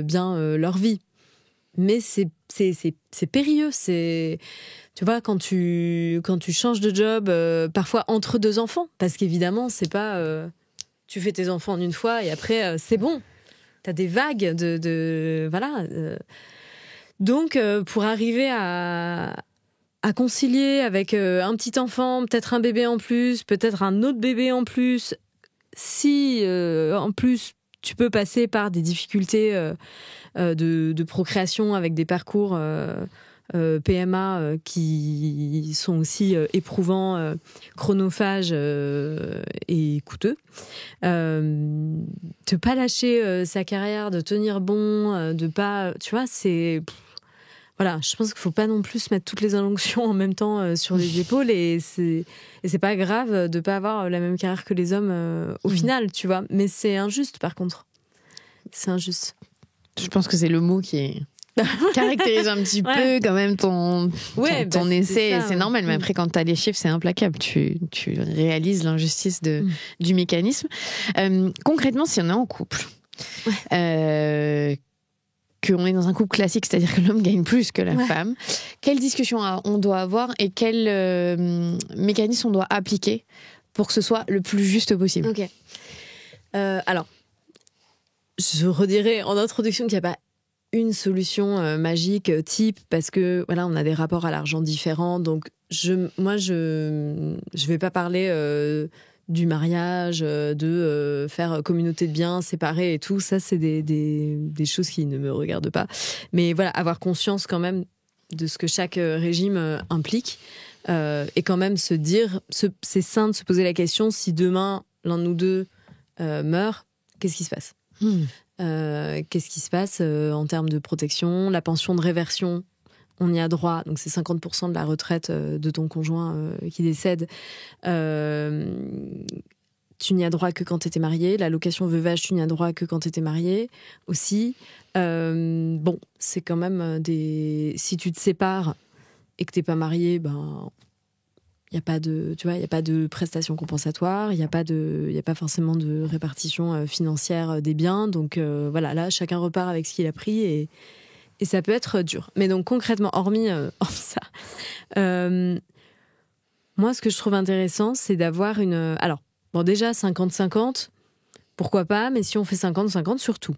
bien leur vie. Mais c'est périlleux. Tu vois, quand tu changes de job, parfois entre 2 enfants, parce qu'évidemment, c'est pas... tu fais tes enfants en une fois et après, c'est bon. Tu as des vagues voilà. Donc, pour arriver à concilier avec un petit enfant, peut-être un bébé en plus, peut-être un autre bébé en plus, si en plus tu peux passer par des difficultés de procréation avec des parcours PMA qui sont aussi éprouvants, chronophages et coûteux. De pas lâcher sa carrière, de tenir bon, de pas... Tu vois, c'est... Voilà, je pense qu'il faut pas non plus se mettre toutes les injonctions en même temps sur les épaules et c'est pas grave de pas avoir la même carrière que les hommes au final, tu vois. Mais c'est injuste par contre. C'est injuste. Je pense que c'est le mot qui caractérise un petit peu quand même ton essai. C'est normal, mais après quand tu as les chiffres, c'est implacable. Tu réalises l'injustice du mécanisme. Concrètement, si on est en couple, qu'on est dans un couple classique, c'est-à-dire que l'homme gagne plus que la femme, quelle discussion on doit avoir et quel mécanisme on doit appliquer pour que ce soit le plus juste possible ? Ok. Alors, je redirais en introduction qu'il n'y a pas une solution magique type parce que voilà, on a des rapports à l'argent différents. Donc, je vais pas parler du mariage, de faire communauté de biens séparés et tout. Ça, c'est des choses qui ne me regardent pas. Mais voilà, avoir conscience quand même de ce que chaque régime implique. Et quand même se dire, c'est sain de se poser la question, si demain, l'un de nous deux meurt, qu'est-ce qui se passe ? Qu'est-ce qui se passe en termes de protection ? La pension de réversion, on y a droit, donc c'est 50% de la retraite de ton conjoint qui décède. Tu n'y as droit que quand tu étais marié. L'allocation veuvage, tu n'y as droit que quand tu étais marié aussi. Bon, c'est quand même si tu te sépares et que tu n'es pas marié, ben... Il n'y a pas de prestations compensatoires, il n'y a pas forcément de répartition financière des biens. Donc voilà, là, chacun repart avec ce qu'il a pris et ça peut être dur. Mais donc concrètement, hormis ça, moi, ce que je trouve intéressant, c'est d'avoir une... Alors, bon, déjà, 50-50, pourquoi pas, mais si on fait 50-50, surtout.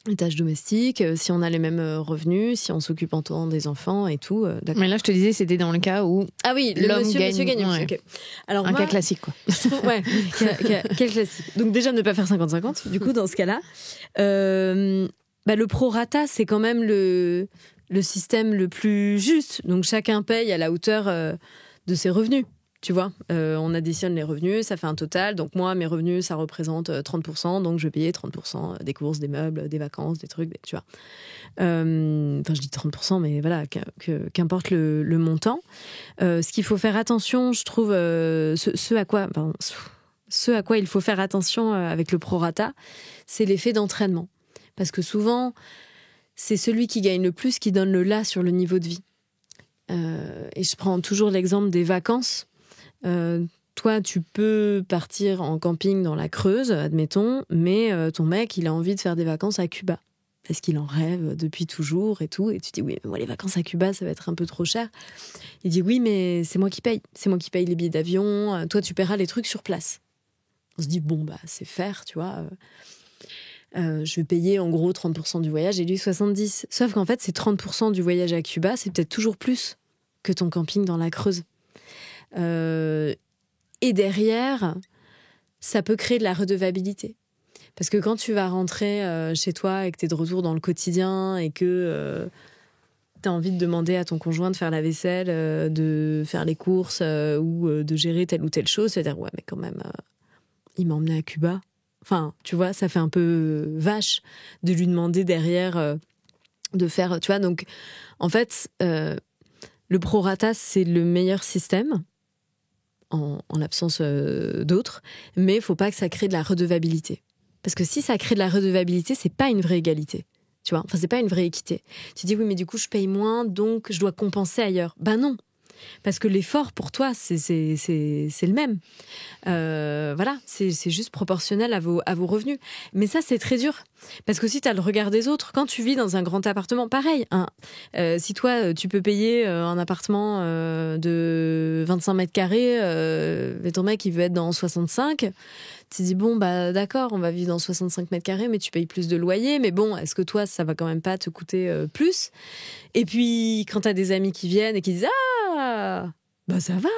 Les tâches domestiques, si on a les mêmes revenus, si on s'occupe en temps des enfants et tout. Mais là, je te disais, c'était dans le cas où ah oui, l'homme monsieur gagne. Ouais. Okay. Alors, cas classique, quoi. Ouais, quel classique. Donc déjà, ne pas faire 50-50, du coup, dans ce cas-là. Le prorata, c'est quand même le système le plus juste. Donc chacun paye à la hauteur de ses revenus. Tu vois, on additionne les revenus, ça fait un total. Donc moi, mes revenus, ça représente 30%. Donc je vais payer 30% des courses, des meubles, des vacances, des trucs, tu vois. Enfin, je dis 30%, mais voilà, qu'importe le montant. Ce qu'il faut faire attention, je trouve, ce à quoi il faut faire attention avec le prorata, c'est l'effet d'entraînement. Parce que souvent, c'est celui qui gagne le plus qui donne le là sur le niveau de vie. Et je prends toujours l'exemple des vacances. Toi, tu peux partir en camping dans la Creuse, admettons, mais ton mec, il a envie de faire des vacances à Cuba. Parce qu'il en rêve depuis toujours et tout. Et tu dis, oui, mais moi, les vacances à Cuba, ça va être un peu trop cher. Il dit, oui, mais c'est moi qui paye. C'est moi qui paye les billets d'avion. Toi, tu paieras les trucs sur place. On se dit, bon, bah, c'est faire, tu vois. Je vais payer en gros 30% du voyage et lui 70%. Sauf qu'en fait, ces 30% du voyage à Cuba, c'est peut-être toujours plus que ton camping dans la Creuse. Et derrière, ça peut créer de la redevabilité. Parce que quand tu vas rentrer chez toi et que tu es de retour dans le quotidien et que tu as envie de demander à ton conjoint de faire la vaisselle, de faire les courses ou de gérer telle ou telle chose, c'est-à-dire, ouais, mais quand même, il m'a emmené à Cuba. Enfin, tu vois, ça fait un peu vache de lui demander derrière de faire, tu vois. Donc, en fait, le prorata, c'est le meilleur système, en l'absence d'autres, mais il faut pas que ça crée de la redevabilité. Parce que si ça crée de la redevabilité, c'est pas une vraie égalité. Tu vois, enfin, c'est pas une vraie équité. Tu dis, oui, mais du coup, je paye moins, donc je dois compenser ailleurs. Ben non. Parce que l'effort, pour toi, c'est le même. Voilà, c'est juste proportionnel à vos revenus. Mais ça, c'est très dur. Parce que si tu as le regard des autres, quand tu vis dans un grand appartement, pareil. Hein, si toi, tu peux payer un appartement de 25 mètres carrés, et ton mec, il veut être dans 65... Tu te dis, bon, bah d'accord, on va vivre dans 65 mètres carrés, mais tu payes plus de loyer. Mais bon, est-ce que toi, ça va quand même pas te coûter plus ? Et puis, quand tu as des amis qui viennent et qui disent, ah, bah ça va,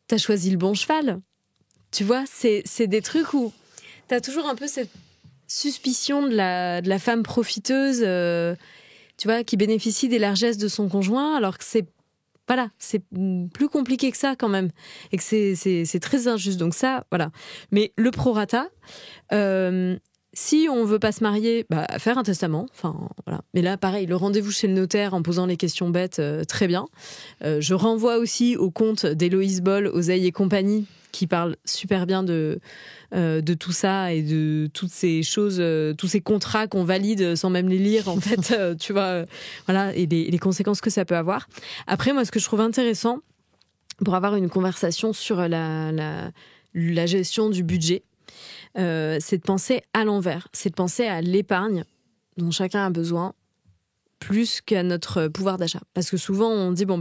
t'as choisi le bon cheval. Tu vois, c'est des trucs où t'as toujours un peu cette suspicion de la femme profiteuse, tu vois, qui bénéficie des largesses de son conjoint, alors que c'est plus compliqué que ça quand même, et que c'est très injuste. Donc ça, voilà. Mais le prorata, si on veut pas se marier, faire un testament. Enfin, voilà. Mais là, pareil, le rendez-vous chez le notaire en posant les questions bêtes, très bien. Je renvoie aussi au compte d'Héloïse Boll, Oseille et compagnie, qui parle super bien de tout ça et de toutes ces choses, tous ces contrats qu'on valide sans même les lire, en fait, tu vois, voilà, et les conséquences que ça peut avoir. Après, moi, ce que je trouve intéressant pour avoir une conversation sur la gestion du budget, c'est de penser à l'envers, c'est de penser à l'épargne dont chacun a besoin, plus qu'à notre pouvoir d'achat. Parce que souvent, on dit, bon,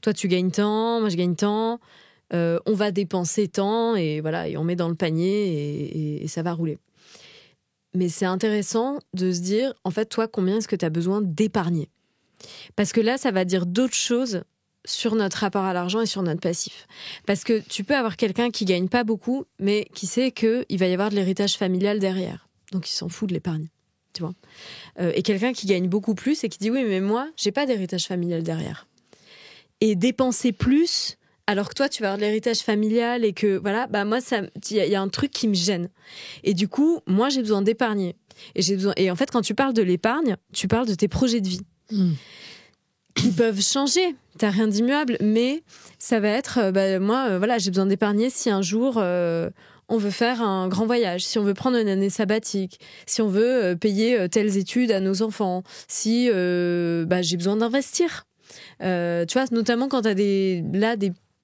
toi, tu gagnes tant, moi, je gagne tant, on va dépenser tant, et voilà, et on met dans le panier, et ça va rouler. Mais c'est intéressant de se dire, en fait, toi, combien est-ce que tu as besoin d'épargner ? Parce que là, ça va dire d'autres choses sur notre rapport à l'argent et sur notre passif. Parce que tu peux avoir quelqu'un qui gagne pas beaucoup, mais qui sait qu'il va y avoir de l'héritage familial derrière. Donc il s'en fout de l'épargne, tu vois. Et quelqu'un qui gagne beaucoup plus et qui dit oui, mais moi, j'ai pas d'héritage familial derrière. Et dépenser plus, alors que toi, tu vas avoir de l'héritage familial et que, voilà, bah moi, il y a un truc qui me gêne. Et du coup, moi, j'ai besoin d'épargner. Et en fait, quand tu parles de l'épargne, tu parles de tes projets de vie. Qui peuvent changer. T'as rien d'immuable, mais ça va être, moi, voilà, j'ai besoin d'épargner si un jour on veut faire un grand voyage, si on veut prendre une année sabbatique, si on veut payer telles études à nos enfants, si j'ai besoin d'investir. Tu vois, notamment quand t'as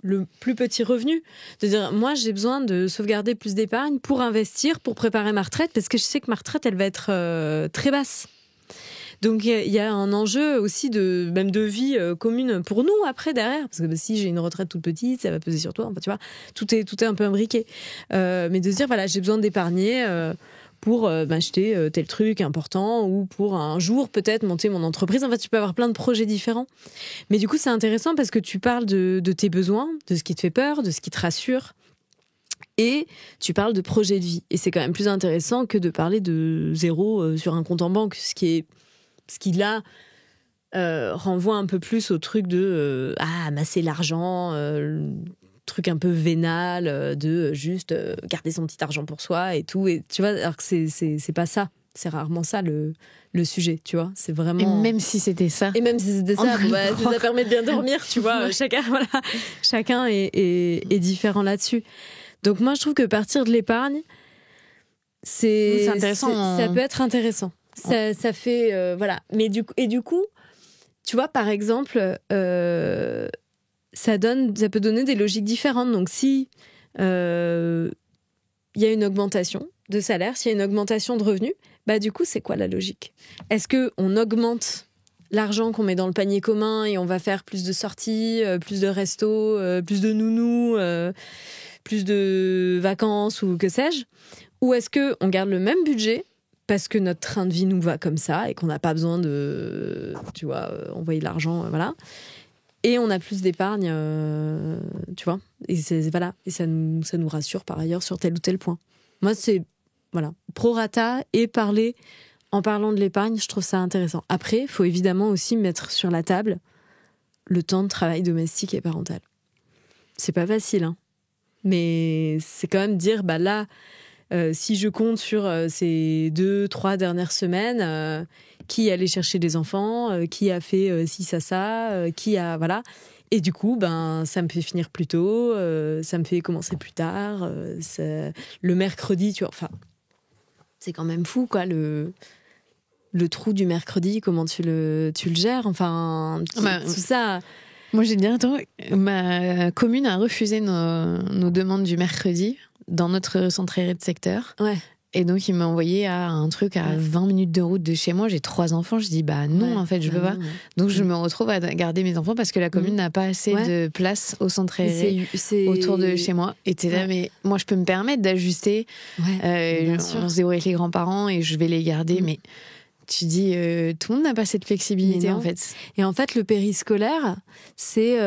le plus petit revenu, de dire moi j'ai besoin de sauvegarder plus d'épargne pour investir, pour préparer ma retraite, parce que je sais que ma retraite elle va être très basse. Donc il y a un enjeu aussi même de vie commune pour nous après derrière, parce que si j'ai une retraite toute petite, ça va peser sur toi. Enfin, tu vois, tout est un peu imbriqué. Mais de se dire voilà, j'ai besoin d'épargner pour m'acheter tel truc important ou pour un jour peut-être monter mon entreprise. En fait, tu peux avoir plein de projets différents. Mais du coup, c'est intéressant parce que tu parles de tes besoins, de ce qui te fait peur, de ce qui te rassure. Et tu parles de projet de vie. Et c'est quand même plus intéressant que de parler de zéro sur un compte en banque, ce qui là renvoie un peu plus au truc de amasser l'argent, truc un peu vénal, de juste garder son petit argent pour soi et tout. Et tu vois, alors que c'est pas ça. C'est rarement ça le sujet, tu vois. C'est vraiment. Et même si c'était ça. Et même si c'était ça, ça permet de bien dormir, tu vois. Chacun est différent là-dessus. Donc moi, je trouve que partir de l'épargne, c'est intéressant. Ça peut être intéressant. Ça fait voilà. Mais du coup, tu vois, par exemple, ça peut donner des logiques différentes. Donc si il y a une augmentation de salaire, s'il y a une augmentation de revenus, bah du coup, c'est quoi la logique ? Est-ce que on augmente l'argent qu'on met dans le panier commun et on va faire plus de sorties, plus de restos, plus de nounous, plus de vacances ou que sais-je ? Ou est-ce que on garde le même budget parce que notre train de vie nous va comme ça et qu'on n'a pas besoin de, tu vois, envoyer de l'argent, voilà. Et on a plus d'épargne, tu vois. Et voilà. Et ça nous rassure par ailleurs sur tel ou tel point. Moi, c'est voilà, prorata et en parlant de l'épargne, je trouve ça intéressant. Après, il faut évidemment aussi mettre sur la table le temps de travail domestique et parental. C'est pas facile, hein. Mais c'est quand même dire, bah là, si je compte sur ces 2-3 dernières semaines, qui allait chercher des enfants, qui a fait ci, ça, qui a... Voilà. Et du coup, ça me fait finir plus tôt, ça me fait commencer plus tard. Le mercredi, tu vois... Enfin, c'est quand même fou, quoi, le trou du mercredi, comment tu le gères. Enfin, tout ça... Moi, j'ai dit, attends, ma commune a refusé nos demandes du mercredi dans notre centre aéré de secteur. Ouais. Et donc, il m'a envoyé à un truc à 20 minutes de route de chez moi. J'ai 3 enfants. Je dis, non, en fait, je veux pas. Donc, je me retrouve à garder mes enfants parce que la commune n'a pas assez de place au centre aéré autour de chez moi. Et t'es là, mais moi, je peux me permettre d'ajuster. On se débrouille avec les grands-parents et je vais les garder. Mais tu dis, tout le monde n'a pas cette flexibilité, en fait. Et en fait, le périscolaire, c'est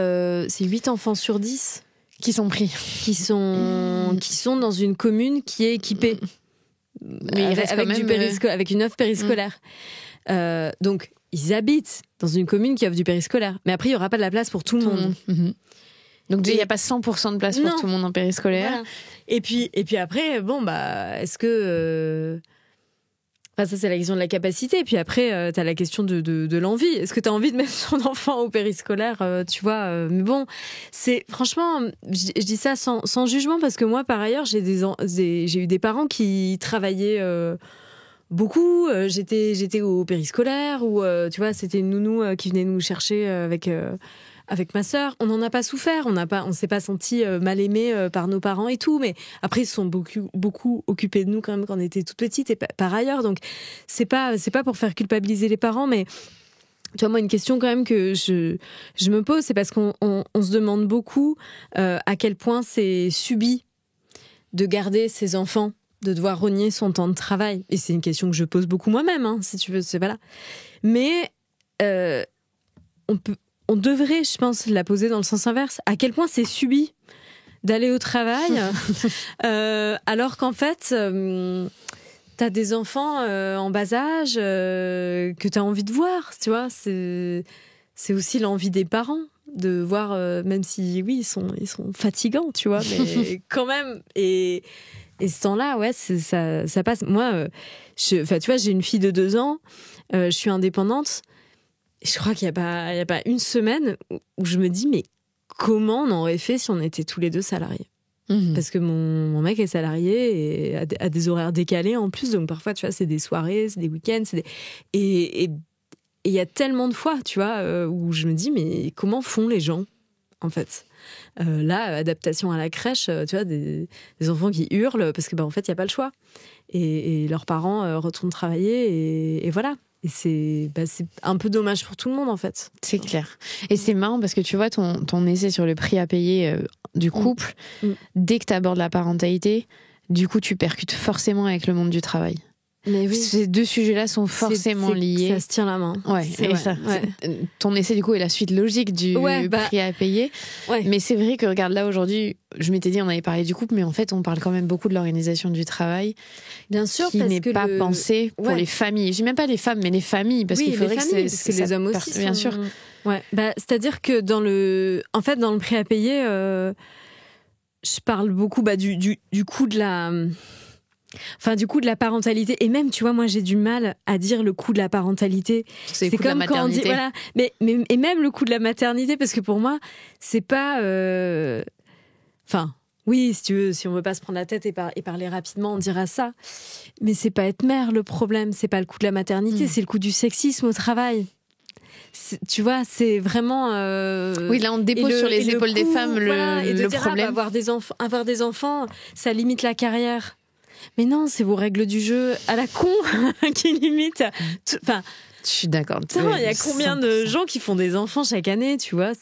8 enfants sur 10 qui sont pris. Qui sont dans une commune qui est équipée. Mais avec une offre périscolaire. Donc, ils habitent dans une commune qui offre du périscolaire. Mais après, il n'y aura pas de la place pour tout le monde. Donc, il n'y a pas 100% de place pour tout le monde en périscolaire. Voilà. Et puis après, est-ce que... ça, c'est la question de la capacité. Puis après, tu as la question de l'envie. Est-ce que tu as envie de mettre ton enfant au périscolaire, tu vois Mais bon, c'est franchement, je dis ça sans jugement parce que moi, par ailleurs, j'ai eu des parents qui travaillaient beaucoup. J'étais au périscolaire où, tu vois, c'était une nounou qui venait nous chercher avec ma sœur. On n'en a pas souffert, on s'est pas senti mal aimé par nos parents et tout, mais après ils se sont beaucoup occupés de nous quand même quand on était toute petite et par ailleurs. Donc c'est pas pour faire culpabiliser les parents, mais tu vois, moi, une question quand même que je me pose, c'est parce qu'on se demande beaucoup à quel point c'est subi de garder ses enfants, de devoir rogner son temps de travail. Et c'est une question que je pose beaucoup moi-même, hein, si tu veux, c'est voilà. Mais on peut on devrait, je pense, la poser dans le sens inverse. À quel point c'est subi d'aller au travail, alors qu'en fait, t'as des enfants en bas âge que t'as envie de voir, tu vois. C'est aussi l'envie des parents de voir, même si, oui, ils sont fatigants, tu vois, mais quand même. Et ce temps-là, ouais, ça passe. Moi, tu vois, j'ai une fille de 2 ans, je suis indépendante. Je crois qu'il y a pas une semaine où je me dis, mais comment on aurait fait si on était tous les deux salariés ? Parce que mon mec est salarié et a des horaires décalés en plus, donc parfois, tu vois, c'est des soirées, c'est des week-ends, et il y a tellement de fois, tu vois, où je me dis, mais comment font les gens, en fait ? Là, adaptation à la crèche, tu vois, des enfants qui hurlent parce que, en fait, il n'y a pas le choix. Et leurs parents retournent travailler et voilà. Et c'est un peu dommage pour tout le monde, en fait. C'est clair. Et c'est marrant parce que tu vois, ton essai sur le prix à payer du couple, dès que tu abordes la parentalité, du coup, tu percutes forcément avec le monde du travail. Mais oui. Ces 2 sujets-là sont forcément liés. Ça se tient la main. Ouais, et ça, ton essai, du coup, est la suite logique du prix à payer. Ouais. Mais c'est vrai que, regarde, là, aujourd'hui, je m'étais dit, on avait parlé du couple, mais en fait, on parle quand même beaucoup de l'organisation du travail. Bien sûr, qui n'est pas pensée pour les familles. Je dis même pas les femmes, mais les familles. Parce qu'il faudrait parce que les hommes aussi. Bien sûr. Ouais. C'est-à-dire que dans le prix à payer, je parle beaucoup du coût de la... Enfin, du coup, de la parentalité. Et même, tu vois, moi, j'ai du mal à dire le coût de la parentalité. C'est comme quand on dit, voilà. Et même le coût de la maternité, parce que pour moi, c'est pas... Enfin, oui, si tu veux, si on veut pas se prendre la tête et parler rapidement, on dira ça. Mais c'est pas être mère, le problème. C'est pas le coût de la maternité, c'est le coût du sexisme au travail. Tu vois, c'est vraiment... Oui, là, on dépose sur les épaules des femmes le dire, problème. Avoir des enfants, ça limite la carrière. Mais non, c'est vos règles du jeu à la con qui limitent. Enfin, je suis d'accord. Il y a combien 100%. De gens qui font des enfants chaque année, tu vois ?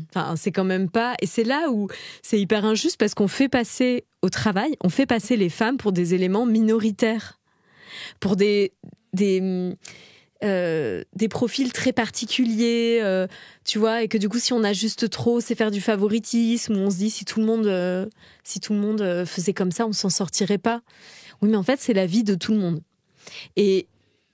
Enfin, c'est quand même pas. Et c'est là où c'est hyper injuste parce qu'on fait passer au travail, on fait passer les femmes pour des éléments minoritaires, pour des profils très particuliers, tu vois, et que du coup, si on ajuste trop, c'est faire du favoritisme, où on se dit si tout le monde faisait comme ça, on s'en sortirait pas. Oui, mais en fait, c'est la vie de tout le monde. Et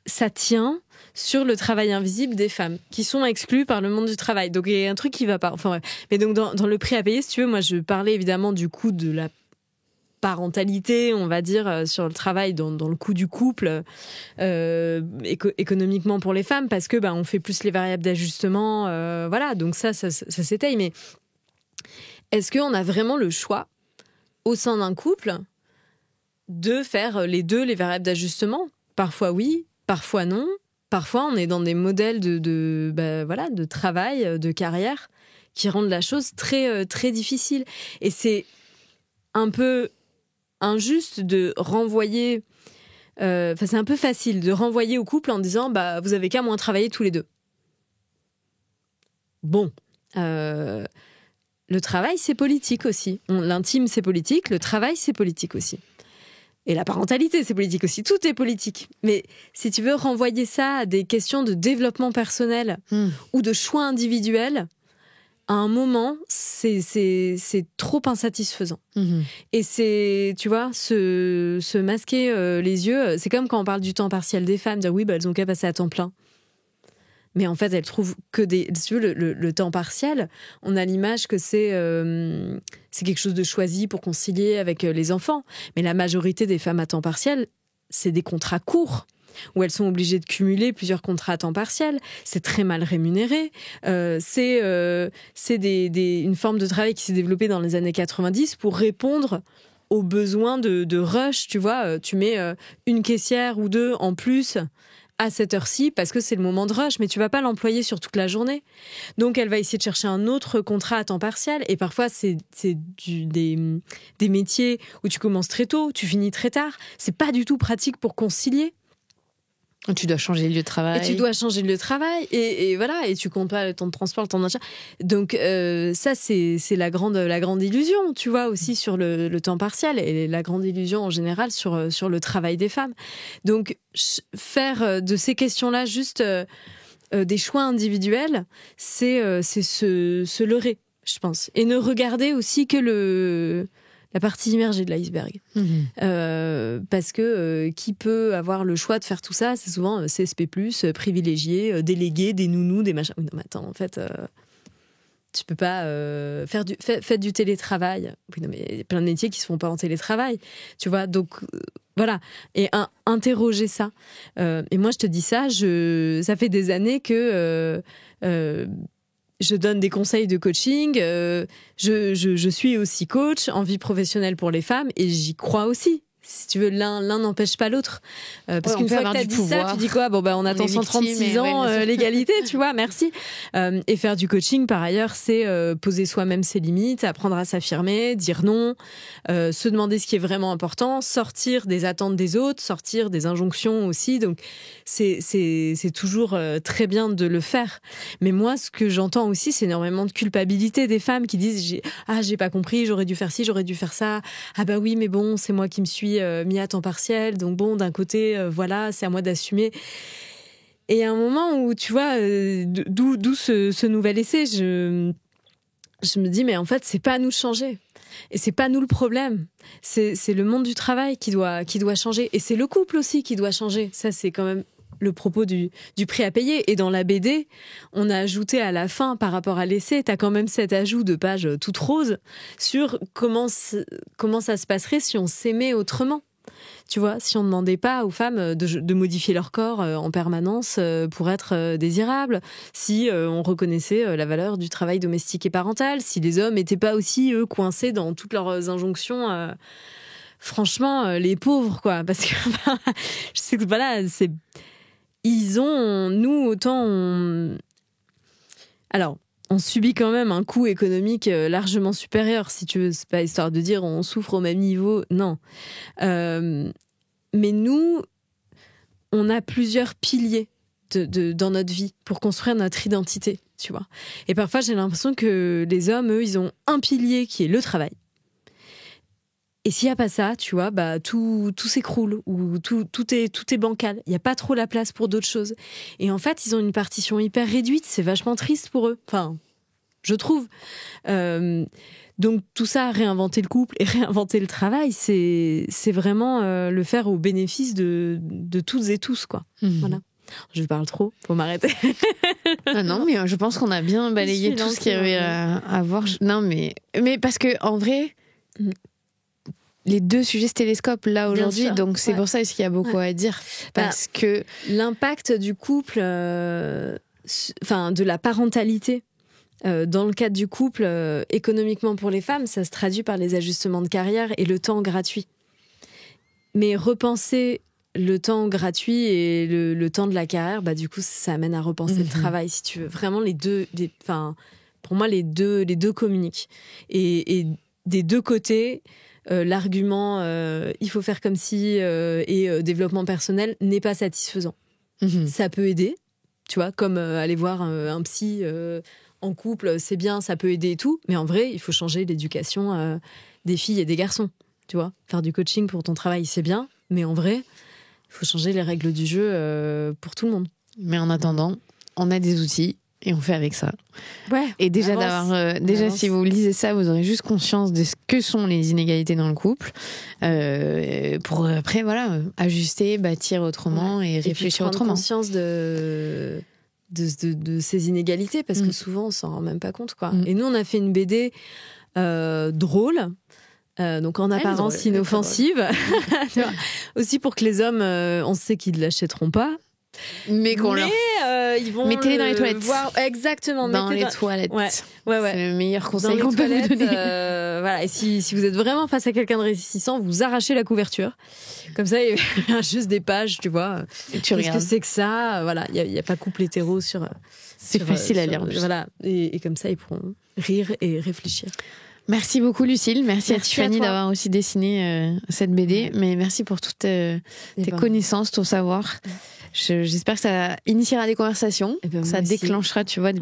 ça tient sur le travail invisible des femmes, qui sont exclues par le monde du travail. Donc, il y a un truc qui va pas. Enfin, ouais. Mais donc, dans le prix à payer, si tu veux, moi, je parlais évidemment du coût de la parentalité, on va dire, sur le travail, dans le coût du couple, économiquement pour les femmes, parce que on fait plus les variables d'ajustement, voilà, donc ça s'étaye. Mais est-ce qu'on a vraiment le choix, au sein d'un couple, de faire les variables d'ajustement ? Parfois oui, parfois non. Parfois, on est dans des modèles de travail, de carrière, qui rendent la chose très, très difficile. Et c'est un peu injuste de renvoyer... c'est un peu facile de renvoyer au couple en disant vous avez qu'à moins travailler tous les deux. Bon, le travail, c'est politique aussi. L'intime, c'est politique. Le travail, c'est politique aussi. Et la parentalité, c'est politique aussi. Tout est politique. Mais si tu veux renvoyer ça à des questions de développement personnel ou de choix individuels, à un moment, c'est trop insatisfaisant. Et c'est, tu vois, se masquer les yeux, c'est comme quand on parle du temps partiel des femmes, dire oui, elles ont qu'à passer à temps plein. Mais en fait, elles trouvent que si tu veux, le temps partiel, on a l'image que c'est quelque chose de choisi pour concilier avec les enfants. Mais la majorité des femmes à temps partiel, c'est des contrats courts, où elles sont obligées de cumuler plusieurs contrats à temps partiel. C'est très mal rémunéré. C'est une forme de travail qui s'est développée dans les années 90 pour répondre aux besoins de rush. Tu vois, tu mets une caissière ou deux en plus à cette heure-ci parce que c'est le moment de rush, mais tu vas pas l'employer sur toute la journée. Donc elle va essayer de chercher un autre contrat à temps partiel, et parfois c'est des métiers où tu commences très tôt, tu finis très tard. C'est pas du tout pratique pour concilier. Tu dois changer de lieu de travail. Et tu dois changer de lieu de travail, et voilà, et tu comptes pas le temps de transport, le temps d'achat. Donc ça, c'est la grande illusion, tu vois, aussi sur le temps partiel, et la grande illusion en général sur le travail des femmes. Donc faire de ces questions-là juste des choix individuels, c'est se leurrer, je pense. Et ne regarder aussi que la partie immergée de l'iceberg. Parce que qui peut avoir le choix de faire tout ça, c'est souvent CSP+, privilégié, délégué, des nounous, des machins. Oui, non, mais attends, en fait, tu peux pas faites du télétravail. Oui, non, mais il y a plein de métiers qui se font pas en télétravail, tu vois. Donc voilà, et interroger ça. Et moi, je te dis ça, ça fait des années que je donne des conseils de coaching, je suis aussi coach en vie professionnelle pour les femmes et j'y crois aussi. Si tu veux, l'un n'empêche pas l'autre. Parce qu'une fois que tu as dit ça, tu dis quoi ? Bon, on attend 136 ans, l'égalité, tu vois, merci. Et faire du coaching, par ailleurs, c'est poser soi-même ses limites, apprendre à s'affirmer, dire non, se demander ce qui est vraiment important, sortir des attentes des autres, sortir des injonctions aussi. Donc, c'est toujours très bien de le faire. Mais moi, ce que j'entends aussi, c'est énormément de culpabilité des femmes qui disent j'ai pas compris, j'aurais dû faire ci, j'aurais dû faire ça. Ah bah oui, mais bon, c'est moi qui me suis mis à temps partiel, donc bon, d'un côté, voilà, c'est à moi d'assumer. Et il y a un moment où, tu vois, d'où ce nouvel essai, je me dis, mais en fait, c'est pas à nous de changer. Et c'est pas nous le problème. C'est le monde du travail qui doit changer. Et c'est le couple aussi qui doit changer. Ça, c'est quand même le propos du prix à payer. Et dans la BD, on a ajouté à la fin, par rapport à l'essai, t'as quand même cet ajout de page toute rose sur comment ça se passerait si on s'aimait autrement. Tu vois, si on ne demandait pas aux femmes de modifier leur corps en permanence pour être désirables, si on reconnaissait la valeur du travail domestique et parental, si les hommes n'étaient pas aussi, eux, coincés dans toutes leurs injonctions. Franchement, les pauvres, quoi. Parce que je sais que voilà, nous, autant alors, on subit quand même un coût économique largement supérieur, si tu veux. C'est pas histoire de dire on souffre au même niveau, non. Mais nous, on a plusieurs piliers dans notre vie pour construire notre identité, tu vois. Et parfois, j'ai l'impression que les hommes, eux, ils ont un pilier qui est le travail. Et s'il n'y a pas ça, tu vois, bah, tout s'écroule, ou tout est bancal. Il n'y a pas trop la place pour d'autres choses. Et en fait, ils ont une partition hyper réduite. C'est vachement triste pour eux. Enfin, je trouve. Donc, tout ça, réinventer le couple et réinventer le travail, c'est vraiment le faire au bénéfice de toutes et tous, quoi. Voilà. Je parle trop, faut m'arrêter. Ah non, mais je pense qu'on a bien balayé tout ce qu'il y avait à voir. Non, mais parce que, en vrai... Les deux sujets se télescopent là aujourd'hui, donc c'est pour ça qu'il y a beaucoup à dire. Parce que l'impact du couple, de la parentalité, dans le cadre du couple, économiquement pour les femmes, ça se traduit par les ajustements de carrière et le temps gratuit. Mais repenser le temps gratuit et le temps de la carrière, bah du coup, ça amène à repenser le travail, si tu veux. Vraiment, pour moi, les deux communiquent. Et des deux côtés. L'argument il faut faire comme si et développement personnel n'est pas satisfaisant. Ça peut aider, tu vois, comme aller voir un psy en couple, c'est bien, ça peut aider et tout, mais en vrai, il faut changer l'éducation des filles et des garçons, tu vois. Faire du coaching pour ton travail, c'est bien, mais en vrai, il faut changer les règles du jeu pour tout le monde. Mais en attendant, on a des outils. Et on fait avec ça. Ouais. Et déjà si vous lisez ça, vous aurez juste conscience de ce que sont les inégalités dans le couple, pour après voilà ajuster, bâtir autrement et réfléchir autrement. Conscience de ces inégalités parce que souvent on s'en rend même pas compte, quoi. Et nous on a fait une BD drôle. Donc en apparence inoffensive, aussi pour que les hommes, on sait qu'ils ne l'achèteront pas. Mais ils vont mettez-les dans les toilettes. Voir exactement dans les toilettes. Ouais. C'est le meilleur conseil qu'on peut vous donner. Voilà. Et si vous êtes vraiment face à quelqu'un de réticent, vous arrachez la couverture. Comme ça, il y a juste des pages, tu vois. Et tu regardes. Qu'est-ce que c'est que ça ? Voilà. Il y a pas couple hétéro sur. C'est facile à lire. En plus. Voilà. Et comme ça, ils pourront rire et réfléchir. Merci beaucoup Lucille, merci à Tiffany d'avoir aussi dessiné cette BD, mais merci pour toutes tes connaissances, ton savoir. J'espère que ça initiera des conversations, ça déclenchera, tu vois.